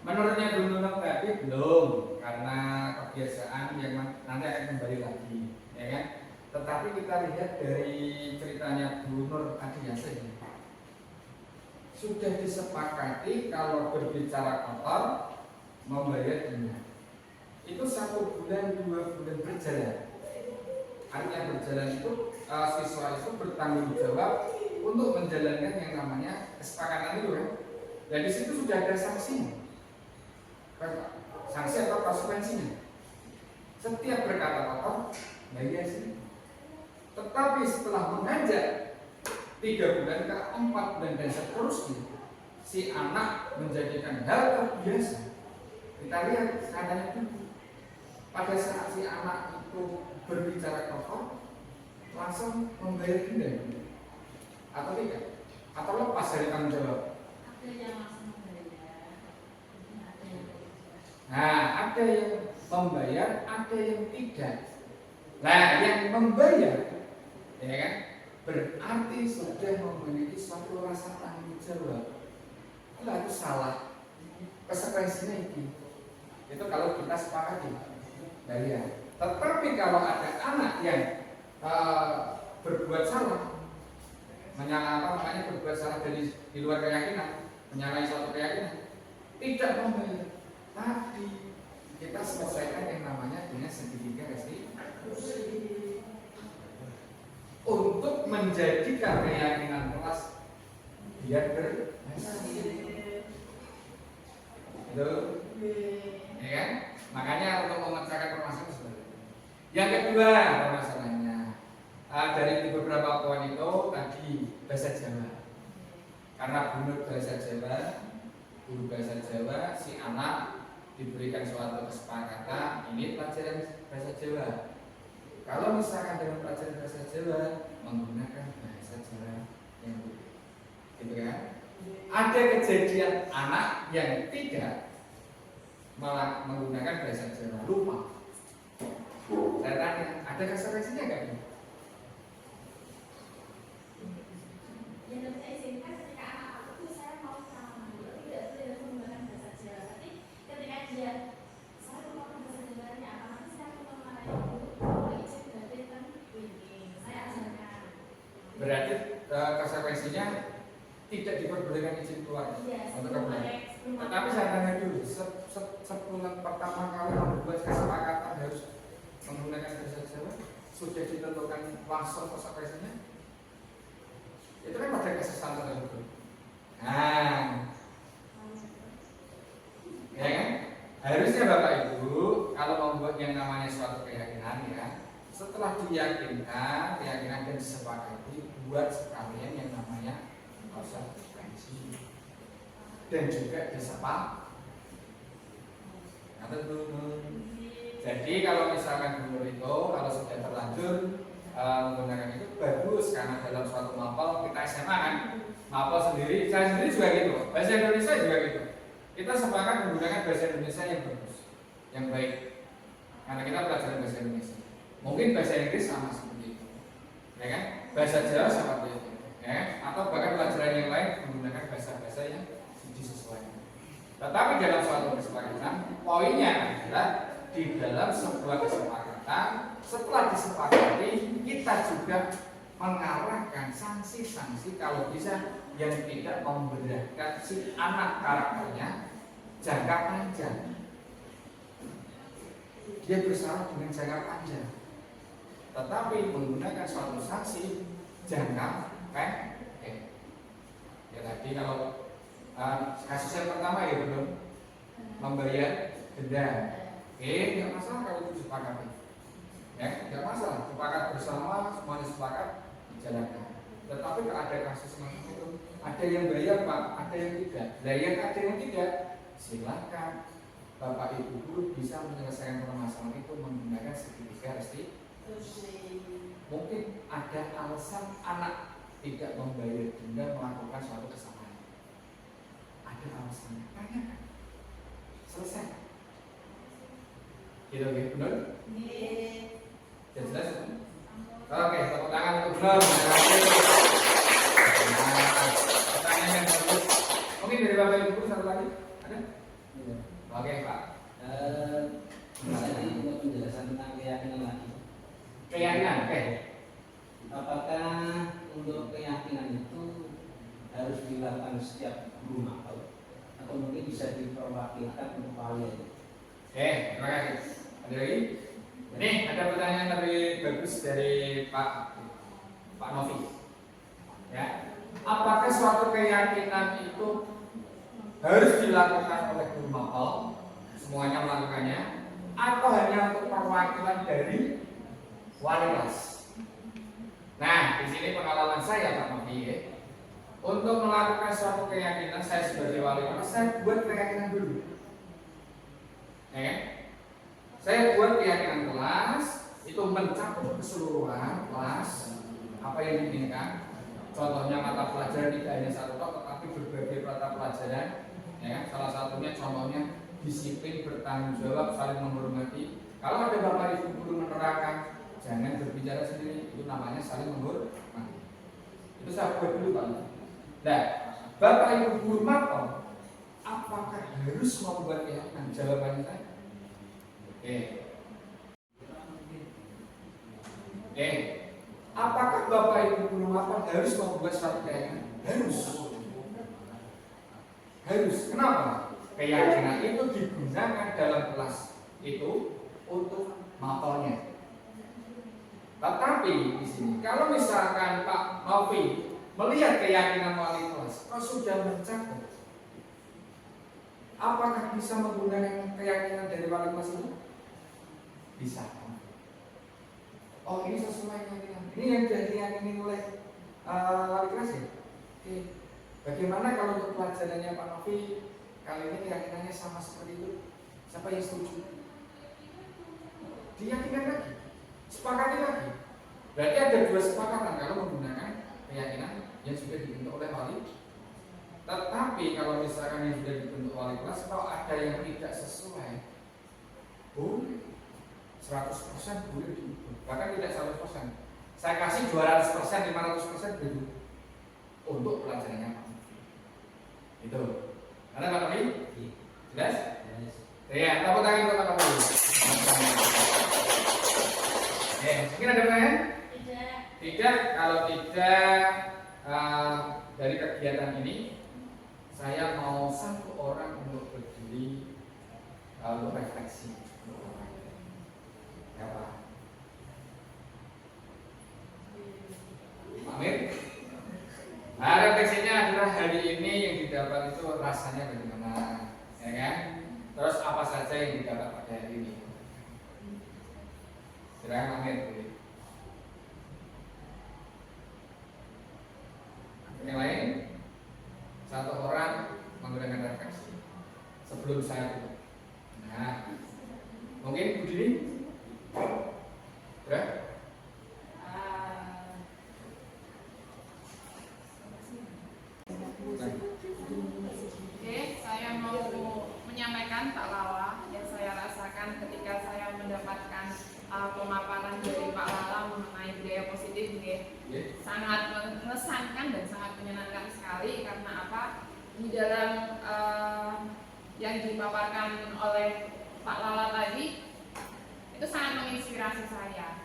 [SPEAKER 1] Menurutnya Bu Nunung tadi belum, karena kebiasaan yang nanti akan kembali lagi, ya kan? Tetapi kita lihat dari ceritanya Bu Nur Adiyansyah ini, sudah disepakati kalau berbicara kotor membayar denda. Itu 1 bulan, 2 bulan berjalan. Artinya berjalan itu siswa itu bertanggung jawab untuk menjalankan yang namanya kesepakatan itu kan. Dan di situ sudah ada sanksinya. Sanksi atau konsekuensinya. Setiap berkata kotor bayar sini. Tetapi setelah mengajar 3 bulan ke 4 bulan dan seterusnya, si anak menjadikan hal terbiasa. Kita lihat katanya dulu, pada saat si anak itu berbicara kotor, langsung membayar denda atau tidak? Atau lepas dari tanggung jawab?
[SPEAKER 2] ada yang langsung membayar, ada yang
[SPEAKER 1] Nah, ada yang membayar, ada yang tidak. Nah, yang membayar, ya kan, berarti sudah memiliki suatu rasa tanggung jawab. Lalu salah, konsekuensinya itu kalau kita sepakati bayar. Tetapi kalau ada anak yang berbuat salah, makanya berbuat salah dari di luar keyakinan, menyalahi suatu keyakinan, tidak membayar, tadi kita selesaikan yang namanya dengan segitiga restitusi untuk menjadikan keyakinan kelas biar berhasil. Itu, ya kan? Makanya untuk memecahkan permasalahan seperti itu. Yang kedua permasalahannya dari beberapa poin itu tadi bahasa Jawa. Karena guru bahasa Jawa, si anak diberikan suatu kesepakatan ini pelajaran bahasa Jawa. Kalau misalkan dengan pelajaran bahasa Jawa menggunakan bahasa Jawa yang gitu kan? Ada kejadian anak yang tidak malah menggunakan bahasa Jawa, lupa. Saya tanya, ada konsekuensinya nggak?
[SPEAKER 2] yang saya izinkan ketika anak aku saya mau sama tidak boleh menggunakan bahasa Jawa. Tapi ketika dia saya mau bahasa Jawanya apa nanti saya mau mengatakan dulu izin berarti kan ini saya ajarkan.
[SPEAKER 1] Berarti konsekuensinya tidak diperbolehkan izin keluar untuk keluar. Tetapi saya tanya dulu, sebulan pertama kali membuat kesepakatan harus menggunakan bahasa Jawa, sudah ditentukan langsung konsekuensinya? Itu kan pada kesesatan tersebut. Nah, ya kan? Harusnya Bapak Ibu kalau membuat yang namanya suatu keyakinan ya, setelah diyakinkan, keyakinan dan disepakati, buat sekalian yang namanya konsekuensi dan juga disepak. Jadi kalau misalkan guru itu kalau sudah terlanjur menggunakan itu bagus karena dalam suatu mapel kita SMA kan, mapel sendiri, saya sendiri juga gitu, bahasa Indonesia juga gitu. Kita sepakat menggunakan bahasa Indonesia yang bagus. yang baik. Karena kita pelajaran bahasa Indonesia. Mungkin bahasa Inggris sama seperti itu, ya kan? Bahasa Jawa seperti itu, ya? Atau bahkan pelajaran yang lain menggunakan bahasa-bahasa yang disesuaikan. Tetapi dalam suatu kesepakatan, poinnya adalah di dalam sebuah kesepakatan, setelah disepakati, kita juga mengarahkan sanksi-sanksi kalau bisa yang tidak memberatkan si anak karakternya jangka panjang. Dia bersalah dengan jangka panjang, tetapi menggunakan suatu sanksi jangka pendek. Ya tadi kalau kasus yang pertama ya belum membayar denda. Tidak masalah kalau itu disepakati. Ya, tidak masalah. Sepakat bersama, semuanya sepakat dijalankan. Tetapi kalau ada kasus semacam itu, ada yang bayar Pak, ada yang tidak. Nah, yang ada yang tidak, silakan Bapak Ibu guru bisa menyelesaikan permasalahan itu menggunakan segitiga restitusi. Mungkin ada alasan anak tidak membayar denda melakukan suatu kesalahan. Ada alasannya, tanyakan. Selesai. Gitu, benar? Sudah jelas? Oke, tepuk tangan untuk benar. Pertanyaan yang bagus. Mungkin dari Bapak Ibu satu lagi ada? Oke Pak.
[SPEAKER 4] Tadi untuk penjelasan tentang keyakinan lagi.
[SPEAKER 1] Keyakinan, oke.
[SPEAKER 4] Apakah untuk keyakinan itu harus dilakukan setiap guru makhluk atau mungkin bisa diperwakilkan untuk wali?
[SPEAKER 1] Oke, terima kasih. Ada lagi? Nih ada pertanyaan dari bagus dari Pak Novi. Ya, apakah suatu keyakinan itu harus dilakukan oleh guru makhluk? Semuanya melakukannya, atau hanya untuk perwakilan dari wali kelas? Nah, di sini pengalaman saya Pak Novi, ya. Untuk melakukan suatu keyakinan, saya sebagai wali kelas, saya buat keyakinan dulu. Ya kan? Saya buat keyakinan kelas itu mencakup keseluruhan kelas apa yang diinginkan. Contohnya mata pelajaran tidak hanya satu tok, tetapi berbagai mata pelajaran. Ya, salah satunya contohnya disiplin, bertanggung jawab, saling menghormati. Kalau ada Bapak Ibu guru menerangkan, jangan berbicara sendiri, itu namanya saling menghormati. Itu saya buat dulu Pak. Nah, Bapak Ibu guru makom, apakah harus membuat keyakinan? Jawabannya kan? Apakah Bapak Ibu guru makom harus membuat suatu keyakinan? Harus. Harus. Kenapa? Keyakinan itu digunakan dalam kelas itu untuk mapelnya. Tetapi di sini, kalau misalkan Pak Novi melihat keyakinan wali kelas, kok sudah mencakup, apakah bisa menggunakan keyakinan dari wali kelas itu? Bisa. Oh, ini sesuai keyakinan. Ini yang sudah diyakini oleh wali kelas ya. Oke. Bagaimana kalau untuk pelajarannya Pak Novi kali ini keyakinannya sama seperti itu? Siapa yang setuju? Diyakinkan lagi, sepakati lagi. Berarti ada dua sepakatan kalau menggunakan keyakinan yang sudah dibentuk oleh wali. Tetapi kalau misalkan yang sudah dibentuk wali kelas, kalau ada yang tidak sesuai, boleh 100% boleh diubah. Bahkan tidak 100%. Saya kasih 200%, 500% dulu untuk pelajarannya Pak. Itu. Ada Pak Novi? Jelas? Ya, tepuk tangan untuk Pak Novi. Mungkin ada pertanyaan?
[SPEAKER 2] Tidak.
[SPEAKER 1] Tidak. Kalau tidak, dari kegiatan ini saya mau satu orang untuk berdiri untuk refleksi. Ya Pak. Amir. Nah, refleksinya adalah hari ini yang didapat itu rasanya bagaimana, ya kan? Terus apa saja yang didapat pada hari ini? Silakan Amir. Yang lain, satu orang menggunakan refleksi sebelum saya tutup. Nah, mungkin Bu Dini, ya?
[SPEAKER 2] Oke, saya mau menyampaikan Pak Lala yang saya rasakan
[SPEAKER 5] merasakan ketika saya mendapatkan pemaparan dari Pak Lala mengenai budaya positif sangat mengesankan dan sangat menyenangkan sekali. Karena apa? Di dalam yang dipaparkan oleh Pak Lala tadi itu sangat menginspirasi saya.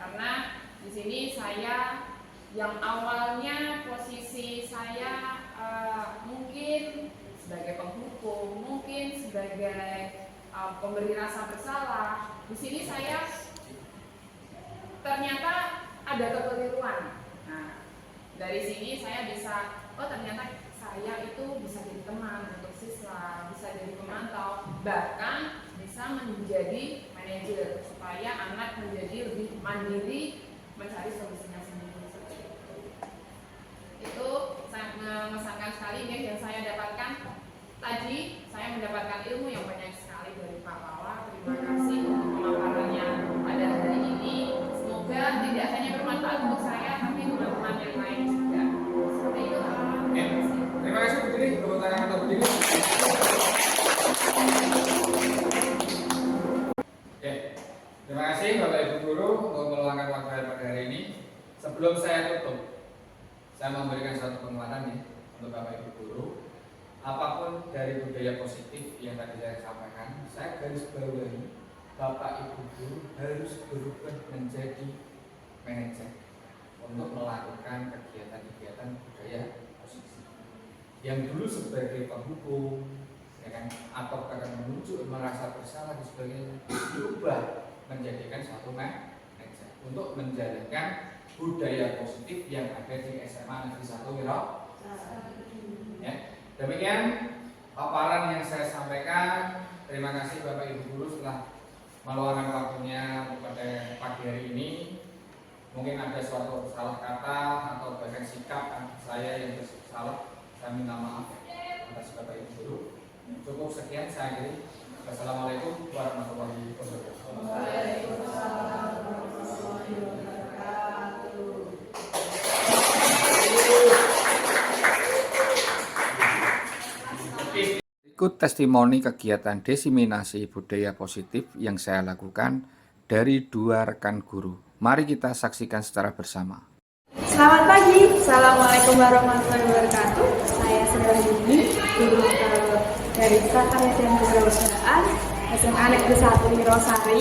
[SPEAKER 5] Karena di sini saya yang awalnya posisi saya mungkin sebagai penghukum, mungkin sebagai pemberi rasa bersalah. Di sini saya ternyata ada kekeliruan. Nah, dari sini saya bisa, oh ternyata saya itu bisa jadi teman untuk siswa, bisa jadi pemantau, bahkan bisa menjadi manajer supaya anak menjadi lebih mandiri mencari solusinya sendiri. Itu sangat mengesankan sekali yang saya dapatkan. Tadi saya mendapatkan ilmu yang banyak sekali dari Pak Lala. Terima kasih untuk pemaparannya pada hari ini. Semoga tidak hanya bermanfaat untuk saya, tapi teman-teman yang lain juga. Seperti itu.
[SPEAKER 1] Terima kasih Bu Dini, tepuk tangan untuk Bu Dini. Oke, terima kasih Bapak Ibu Guru untuk meluangkan waktu pada hari ini. Sebelum saya tutup, saya memberikan satu penguatan nih untuk Bapak Ibu Guru. Apapun dari budaya positif yang tadi saya sampaikan, saya garis bawahi Bapak Ibu Guru harus berubah menjadi manajer untuk melakukan kegiatan-kegiatan budaya positif. Yang dulu sebagai penghukum, ya kan, atau akan menuju merasa bersalah dan sebagainya, diubah menjadikan satu manajer untuk menjalankan budaya positif yang ada di SMA Negeri 1 Wirosari. Ya. Demikian paparan yang saya sampaikan. Terima kasih Bapak Ibu Guru setelah meluangkan waktunya pada pagi hari ini. Mungkin ada suatu salah kata atau bahkan sikap saya yang bersalah, saya minta maaf atas Bapak Ibu Guru. Cukup sekian saya akhiri. Wassalamualaikum warahmatullahi wabarakatuh.
[SPEAKER 2] Waalaikumsalam warahmatullahi wabarakatuh.
[SPEAKER 1] Ikut testimoni kegiatan diseminasi budaya positif yang saya lakukan dari dua rekan guru. Mari kita saksikan secara bersama.
[SPEAKER 6] Selamat pagi, Assalamualaikum warahmatullahi wabarakatuh. Saya Saudara Yuni, guru dari Prakarya dan Kewirausahaan SMA Negeri 1 Wirosari.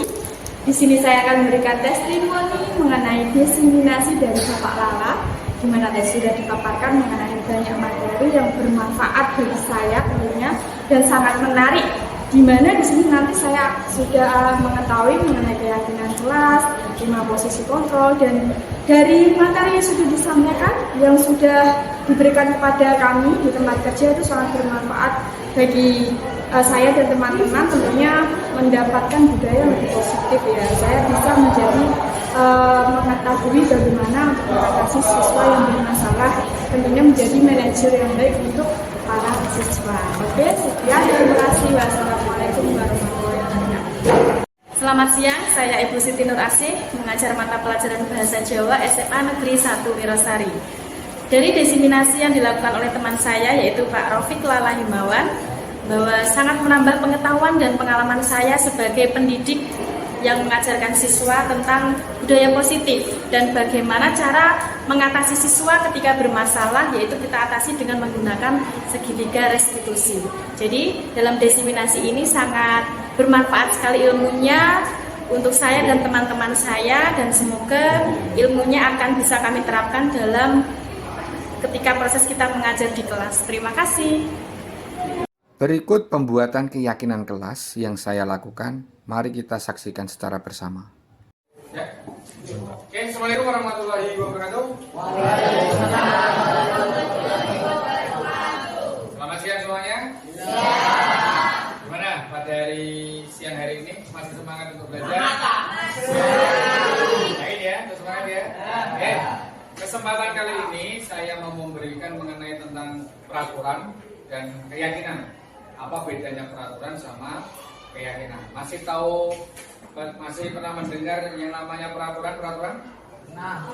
[SPEAKER 6] Di sini saya akan memberikan testimoni mengenai diseminasi dari Bapak Lala, di mana tadi sudah dipaparkan mengenai banyak materi yang bermanfaat bagi saya tentunya dan sangat menarik. Di mana di sini nanti saya sudah mengetahui mengenai keyakinan kelas, 5 posisi kontrol, dan dari materi yang sudah disampaikan, yang sudah diberikan kepada kami di tempat kerja itu sangat bermanfaat bagi saya dan teman-teman, tentunya mendapatkan budaya yang lebih positif ya. Saya bisa menjadi mengetahui bagaimana untuk mengatasi siswa yang bermasalah, tentunya menjadi manajer yang baik untuk para siswa. Oke, sekian, terima kasih. Wassalamualaikum warahmatullahi wabarakatuh.
[SPEAKER 7] Selamat siang, saya Ibu Siti Nur Asih, mengajar mata pelajaran Bahasa Jawa SMA Negeri 1 Wirosari. Dari diseminasi yang dilakukan oleh teman saya, yaitu Pak Raufik Lala Himawan, bahwa sangat menambah pengetahuan dan pengalaman saya sebagai pendidik yang mengajarkan siswa tentang budaya positif dan bagaimana cara mengatasi siswa ketika bermasalah, yaitu kita atasi dengan menggunakan segitiga restitusi. Jadi dalam diseminasi ini sangat bermanfaat sekali ilmunya untuk saya dan teman-teman saya, dan semoga ilmunya akan bisa kami terapkan dalam ketika proses kita mengajar di kelas. Terima kasih.
[SPEAKER 1] Berikut pembuatan keyakinan kelas yang saya lakukan. Mari kita saksikan secara bersama. Ya. Oke, Assalamualaikum warahmatullahi wabarakatuh. Selamat siang semuanya. Gimana pada hari siang hari ini? Masih semangat untuk belajar? Yakin ya, untuk semangat ya. Oke. Kesempatan kali ini saya mau memberikan mengenai tentang peraturan dan keyakinan. Apa bedanya peraturan sama keyakinan? Masih masih pernah mendengar yang namanya peraturan? Nah,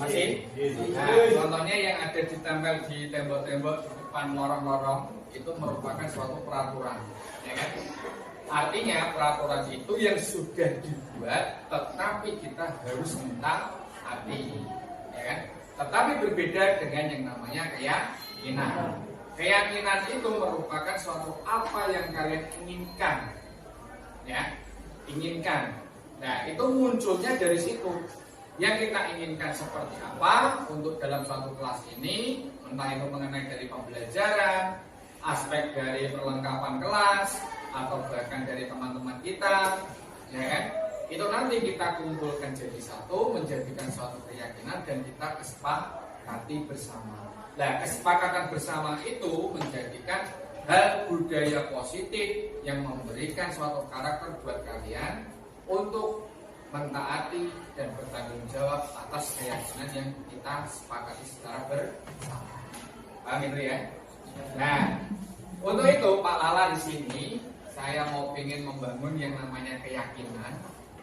[SPEAKER 1] masih? Nah, contohnya yang ada ditempel di tembok-tembok di depan lorong-lorong itu merupakan suatu peraturan, ya kan? Artinya peraturan itu yang sudah dibuat, tetapi kita harus mentaati, ya kan? Tetapi berbeda dengan yang namanya keyakinan. Keyakinan itu merupakan suatu apa yang kalian inginkan, ya, inginkan. Nah, itu munculnya dari situ. Yang kita inginkan seperti apa untuk dalam suatu kelas ini, entah itu mengenai dari pembelajaran, aspek dari perlengkapan kelas, atau bahkan dari teman-teman kita, ya kan? Itu nanti kita kumpulkan jadi satu, menjadikan suatu keyakinan dan kita kesepakati bersama. Nah, kesepakatan bersama itu menjadikan hal budaya positif yang memberikan suatu karakter buat kalian untuk mentaati dan bertanggung jawab atas keyakinan yang kita sepakati secara bersama. Paham itu ya? Nah, untuk itu Pak Lala di sini saya mau ingin membangun yang namanya keyakinan.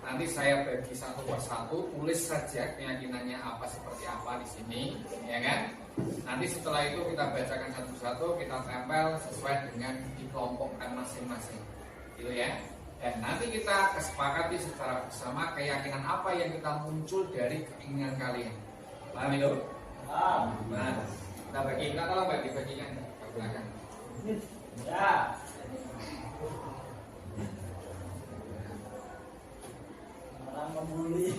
[SPEAKER 1] Nanti saya bagi satu persatu, tulis saja keyakinannya apa seperti apa di sini, ya kan? Nanti setelah itu kita bacakan satu persatu, kita tempel sesuai dengan dikelompokkan masing-masing, gitu ya. Dan nanti kita kesepakati secara bersama keyakinan apa yang kita muncul dari keinginan kalian. Paham itu? Nah, kita tolong bagi-bagikan ke belakang.
[SPEAKER 4] Ya. Orang membuli.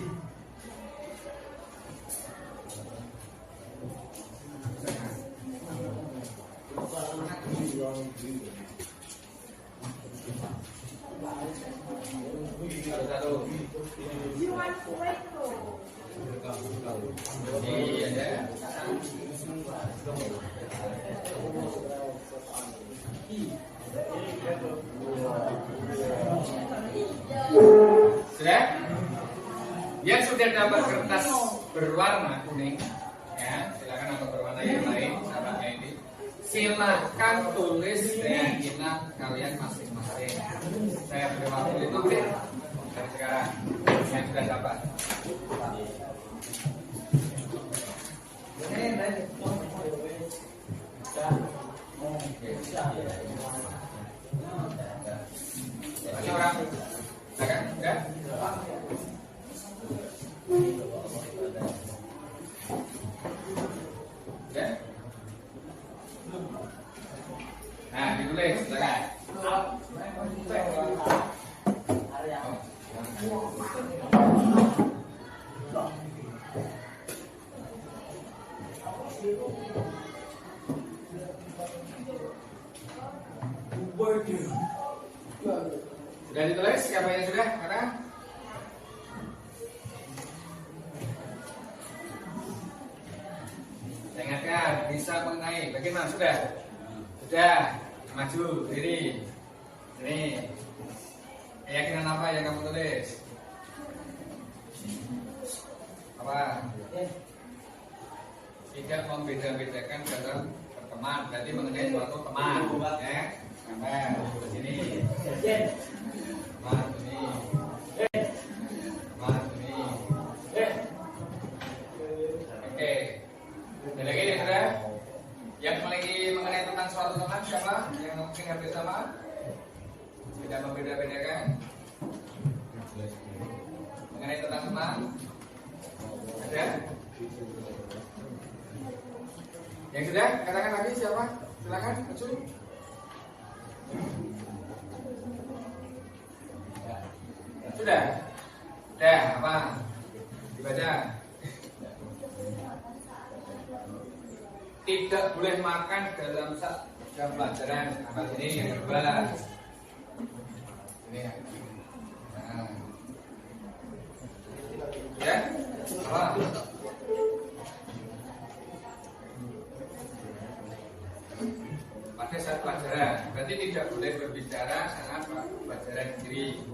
[SPEAKER 1] Sudah? Yang sudah dapat kertas berwarna kuning, ya, silakan, atau berwarna yang lain, sahabatnya ini. Silahkan tulis keyakinan kalian masing-masing. Saya beri waktu 5 menit dari sekarang yang sudah dapat. Ini orang, silakan, ya. Ya. Nah, ditulis, silakan. Sudah ditulis? Siapa yang sudah? Mana? Saya ingatkan, bisa mengenai. Bagaimana? Sudah? Sudah. Maju, diri. Ini. Keyakinan apa yang kamu tulis? Apa? Tidak membeda-bedakan dalam berteman. Berarti mengenai suatu teman, ya. Sampai ke sini. Teman ini. Teman ini. Oke. Ada lagi nih, sudah? Yang lagi mengenai tentang suatu teman siapa? Yang mungkin hampir sama? Tidak membeda-bedakan. Mengenai tentang teman? Ada? Yang sudah? Katakan lagi siapa? Silakan, maju. Sudah? Sudah, apa? Dibaca. Tidak boleh makan dalam jam pelajaran. Apa ini yang kedua? Ini ya. Nah. Ya? Apa? Pada saat pelajaran, berarti tidak boleh berbicara saat pelajaran sendiri.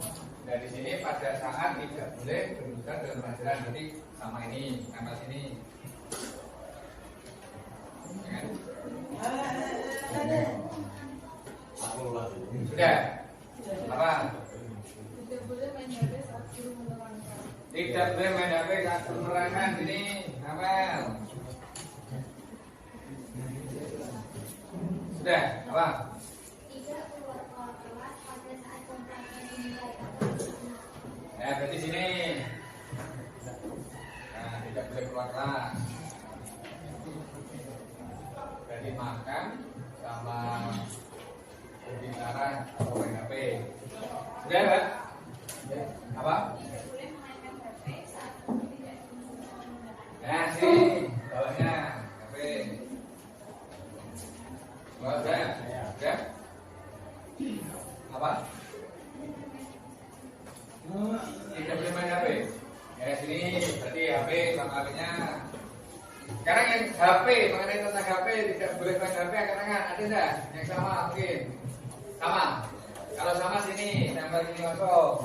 [SPEAKER 1] Nah, di sini pada saat tidak boleh berbicara dalam pelajaran, berarti sama ini, sama sini. Ya. Sudah? Apa?
[SPEAKER 2] Tidak boleh main HP saat guru menerangkan.
[SPEAKER 1] Tidak boleh main HP saat guru menerangkan. Ini apel. Sudah? Apa?
[SPEAKER 2] Tidak keluar kelas pada saat kontak
[SPEAKER 3] Sudah, Mbak? Apa? Nah, sini bawahnya HP. Bawah sudah? Sudah? Apa? Tidak boleh main HP. Ya sini berarti HP sama HP-nya. Sekarang yang HP, mengenai tentang HP tidak boleh main HP angkat tangan. Ada enggak? Yang sama mungkin. Sama. Kalau sama sini, nempel sini masuk.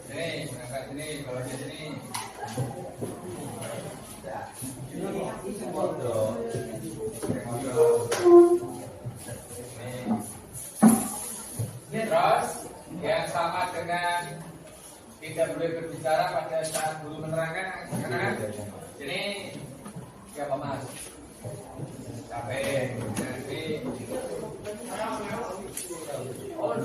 [SPEAKER 3] Sini, nempel sini, kalau di sini. Terus yang sama dengan tidak boleh berbicara pada saat guru menerangkan, karena ini siapa Mas? Capek. Nanti. Oh,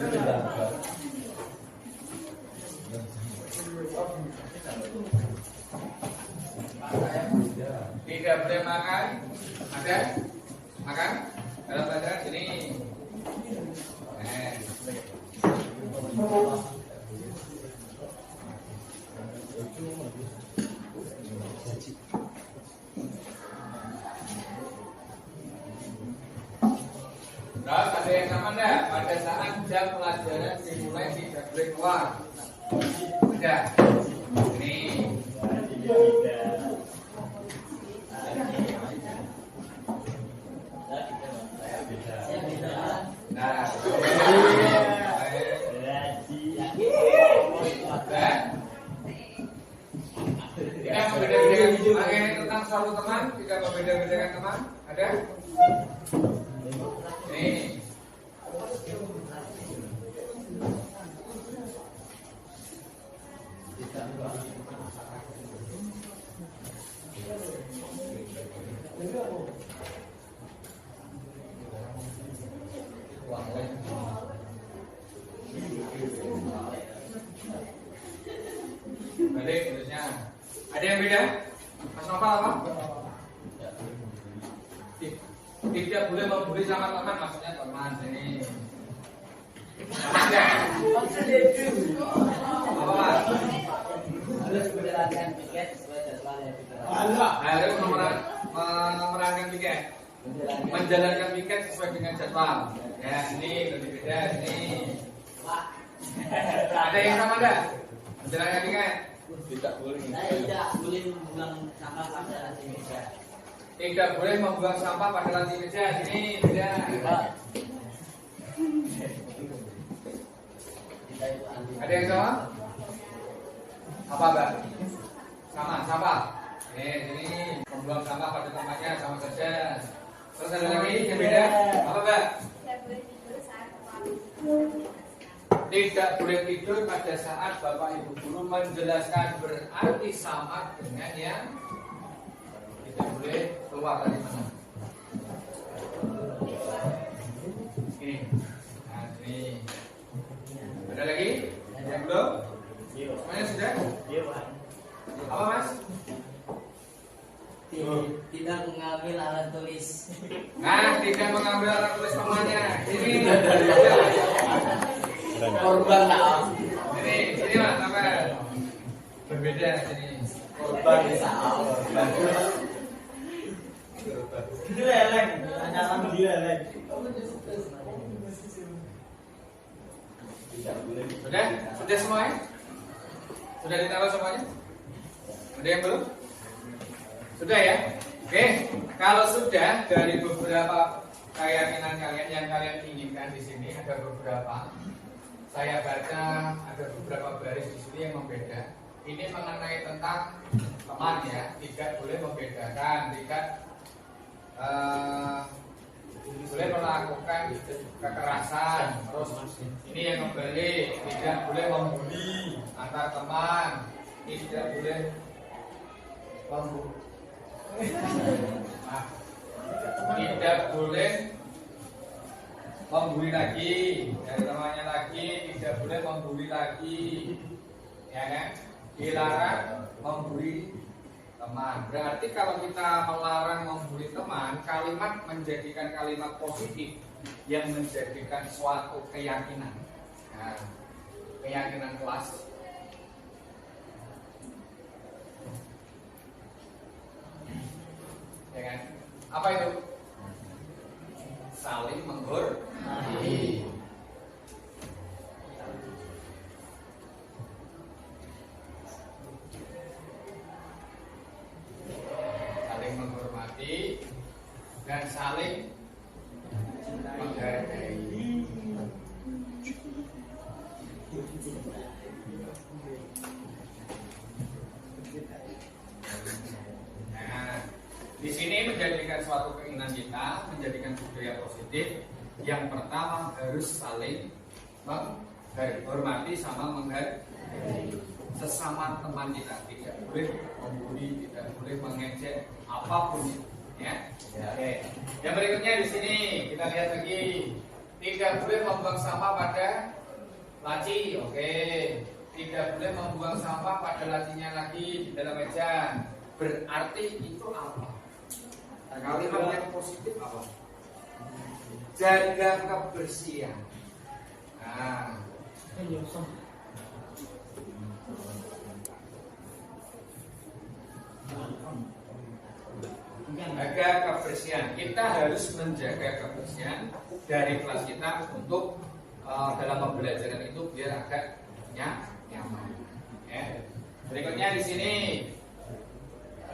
[SPEAKER 3] tidak boleh makan. Ada? Makan? Dalam pelajaran sini. Terus ada yang sama enggak? Pada saat jam pelajaran dimulai tidak boleh keluar. Ada? Ini. Nah, tidak membeda-bedakan mengenai tentang suatu teman, tidak membeda-bedakan teman, ada? Nih. Balik tulisnya. Ada yang beda? Mas Nova apa? Tidak boleh membuli sama teman, maksudnya teman ini. Ada? Apa Mas?
[SPEAKER 4] Harus menjalankan piket sesuai jadwal yang kita
[SPEAKER 3] Harus memerankan piket. Menjalankan piket sesuai dengan jadwal. Ya, ini lebih beda ini. Ada yang sama enggak? Menjalankan piket? Tidak boleh.
[SPEAKER 4] tidak boleh membuang sampah pada lantai meja.
[SPEAKER 3] Tidak boleh membuang sampah pada lantai meja. Sini, beda. Ada yang sama? Apa, Mbak? Sama. Ini membuang sampah pada tempatnya sama saja. Terus ada lagi yang beda? Apa, Mbak? Tidak boleh tidur pada saat Bapak Ibu guru menjelaskan, berarti sama dengan yang tidak boleh keluar dari mana. Ini. Nah, ini. Ada lagi? Yang belum? Semuanya sudah? Apa Mas?
[SPEAKER 4] Tidak mengambil alat tulis.
[SPEAKER 3] Nah, tidak mengambil alat tulis semuanya. Ini.
[SPEAKER 4] Korban lah.
[SPEAKER 3] Ini Mas, apa? Berbeda ini.
[SPEAKER 4] Korban korban. Dileleng, anyaman dileleng.
[SPEAKER 3] Sudah semuanya? Sudah ditaruh semuanya? Ada yang belum? Sudah ya? Oke, kalau sudah dari beberapa keyakinan kalian yang kalian inginkan di sini ada beberapa. Saya baca ada beberapa baris di sini yang membeda. Ini mengenai tentang teman ya, tidak boleh membedakan, tidak boleh melakukan kekerasan. Terus ini yang kembali tidak boleh membuli antar teman, tidak boleh tidak boleh membuli lagi dari temannya lagi, tidak boleh membuli lagi, ya kan? Dilarang membuli teman. Berarti kalau kita melarang membuli teman, kalimat menjadikan kalimat positif yang menjadikan suatu keyakinan. Nah, keyakinan kelas. Ya kan? Apa itu? Saling menghormati. Saling menghormati dan saling menghargai. Nah, di sini menjadikan suatu keinginan kita, menjadikan budaya positif. Yang pertama harus saling menghormati sama menghargai sesama teman kita. Tidak boleh membuli, tidak boleh mengejek apapun itu. Ya. Oke. Yang berikutnya di sini kita lihat lagi, tidak boleh membuang sampah pada laci. Oke. Tidak boleh membuang sampah pada lacinya lagi di dalam meja. Berarti itu apa? Kalimat yang positif apa? Jaga kebersihan. Nah, jaga kebersihan. Kita harus menjaga kebersihan dari kelas kita untuk dalam pembelajaran itu biar agak nyaman. Ya. Berikutnya di sini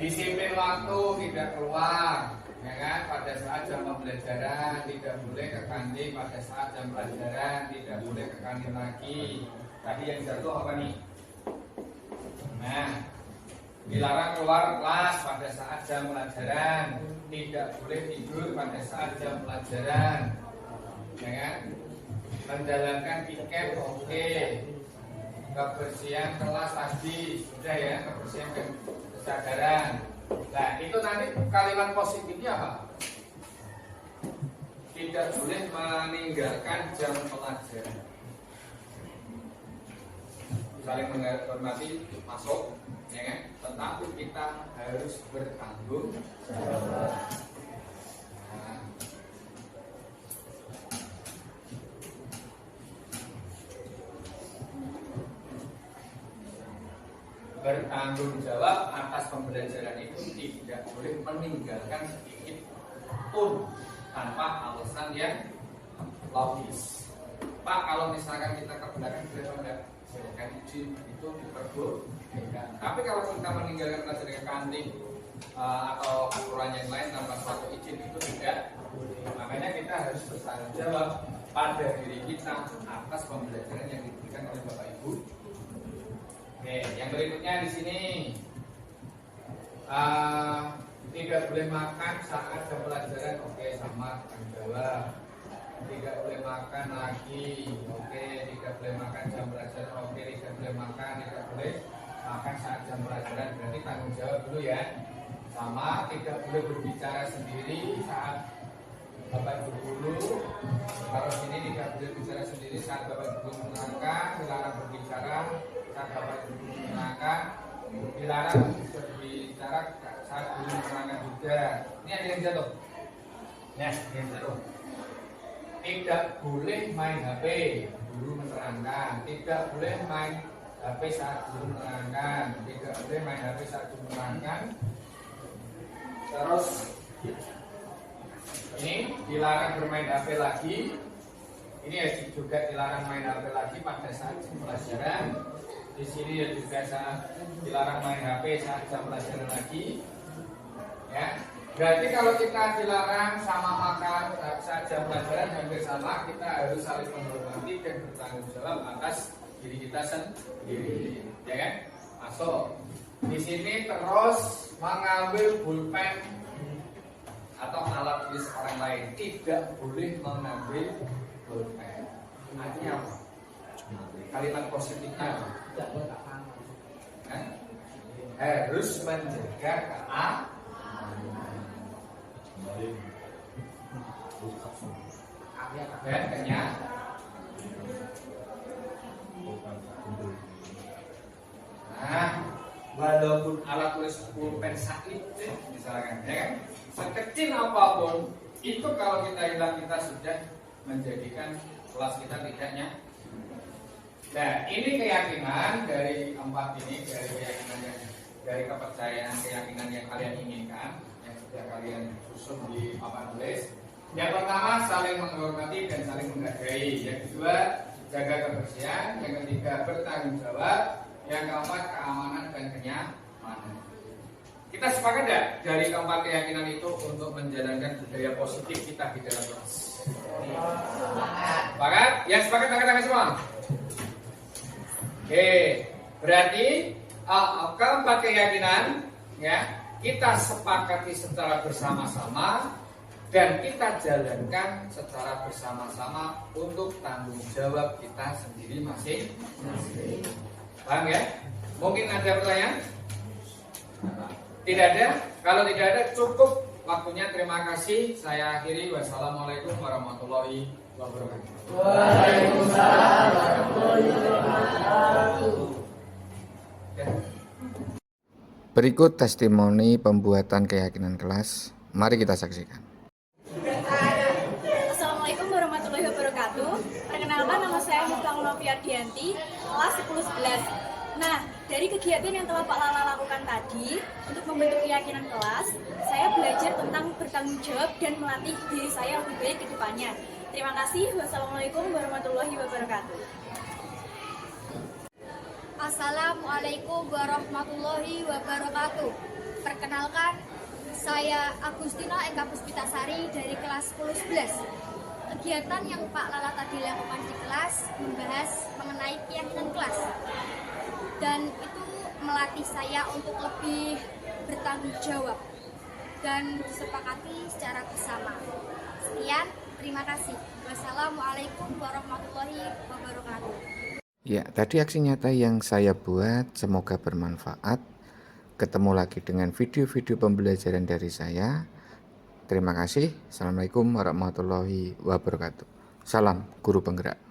[SPEAKER 3] disiplin waktu, tidak keluar, ya kan? Pada saat jam pembelajaran tidak boleh ke kantin, pada saat jam pelajaran tidak boleh ke kantin lagi. Tadi yang jatuh apa nih? Nah, dilarang keluar kelas pada saat jam pelajaran, tidak boleh tidur pada saat jam pelajaran, ya kan? Menjalankan piket oke. Kebersihan kelas tadi sudah ya, kebersihan kesadaran. Nah, itu nanti kalimat positifnya apa? Tidak boleh meninggalkan jam pelajaran. Saling menghormati masuk, ya kan? Tetapi kita harus bertanggung jawab. Nah. Bertanggung jawab atas pembelajaran itu, tidak boleh meninggalkan sedikit pun tanpa alasan yang logis. Pak, kalau misalkan kita ke belakang boleh enggak? Silakan izin, itu diperbolehkan. Tapi kalau kita meninggalkan pelajaran ke kantin atau aturan yang lain tanpa suatu izin, itu tidak. Makanya kita harus bertanggung jawab pada diri kita atas pembelajaran yang diberikan oleh Bapak Ibu. Oke, yang berikutnya di sini tidak boleh makan saat jam pelajaran. Oke, sama tanggung jawab. Tidak boleh makan lagi. Oke, tidak boleh makan jam pelajaran. Oke, tidak boleh makan, tidak boleh makan saat jam pelajaran. Berarti tanggung jawab dulu ya. Sama, tidak boleh berbicara sendiri saat Bapak Ibu guru. Kalau sini tidak boleh bicara sendiri saat Bapak Ibu menerangkan. Dilarang berbicara saat Bapak Ibu menerangkan. Dilarang berbicara saat guru menerangkan juga. Ini ada yang jatuh. Ya, yang jatuh. Tidak boleh main HP guru menerangkan. Tidak boleh main HP saat guru menerangkan. Tidak boleh main HP saat guru menerangkan. Terus ini dilarang bermain HP lagi. Ini juga dilarang main HP lagi pada saat jam pelajaran. Di sini ya juga dilarang main HP saat jam pelajaran lagi. Ya, berarti kalau kita dilarang sama makan saat jam pelajaran hampir sama, kita harus saling menghormati dan bertanggung jawab atas diri kita sendiri, ya kan? Masuk. Di sini terus mengambil pulpen atau alat tulis orang lain, tidak boleh mengambil pulpen. Artinya apa? Kalimat positifnya apa? Harus menjaga keamanan. Dan kenyang. Nah, walaupun alat tulis pulpen sakit, misalkan, ya kan? Sekecil apapun, itu kalau kita hilang kita sudah menjadikan kelas kita tidaknya. Nah, ini keyakinan dari empat ini, dari keyakinan dari kepercayaan, keyakinan yang kalian inginkan, yang sudah kalian susun di papan tulis. Yang pertama, saling menghormati dan saling menghargai. Yang kedua, jaga kebersihan. Yang ketiga, bertanggung jawab. Yang keempat, keamanan dan kenyamanan. Kita sepakat tidak dari keempat keyakinan itu untuk menjalankan budaya positif kita di dalam kelas? Sepakat? Yang sepakat angkat tangan semua. Oke, berarti keempat keyakinan ya kita sepakati secara bersama-sama dan kita jalankan secara bersama-sama untuk tanggung jawab kita sendiri masing-masing. Paham ya? Mungkin ada pertanyaan? Tidak ada? Kalau tidak ada cukup waktunya. Terima kasih. Saya akhiri. Wassalamualaikum warahmatullahi wabarakatuh.
[SPEAKER 8] Waalaikumsalam warahmatullahi wabarakatuh.
[SPEAKER 1] Berikut testimoni pembuatan keyakinan kelas. Mari kita saksikan.
[SPEAKER 6] Assalamualaikum warahmatullahi wabarakatuh. Perkenalkan, nama saya Mutang Novia Dianti, kelas 10-11. Nah, dari kegiatan yang telah Pak Lala lakukan tadi untuk membentuk keyakinan kelas, saya belajar tentang bertanggung jawab dan melatih diri saya lebih baik ke depannya. Terima kasih. Wassalamualaikum warahmatullahi wabarakatuh.
[SPEAKER 9] Assalamualaikum warahmatullahi wabarakatuh. Perkenalkan, saya Agustina Eka Puspitasari dari kelas 10-11. Kegiatan yang Pak Lala tadi lakukan di kelas membahas mengenai keyakinan kelas. Dan itu melatih saya untuk lebih bertanggung jawab dan disepakati secara bersama. Sekian, terima kasih. Wassalamualaikum warahmatullahi wabarakatuh.
[SPEAKER 1] Ya, tadi aksi nyata yang saya buat semoga bermanfaat. Ketemu lagi dengan video-video pembelajaran dari saya. Terima kasih. Assalamualaikum warahmatullahi wabarakatuh. Salam guru penggerak.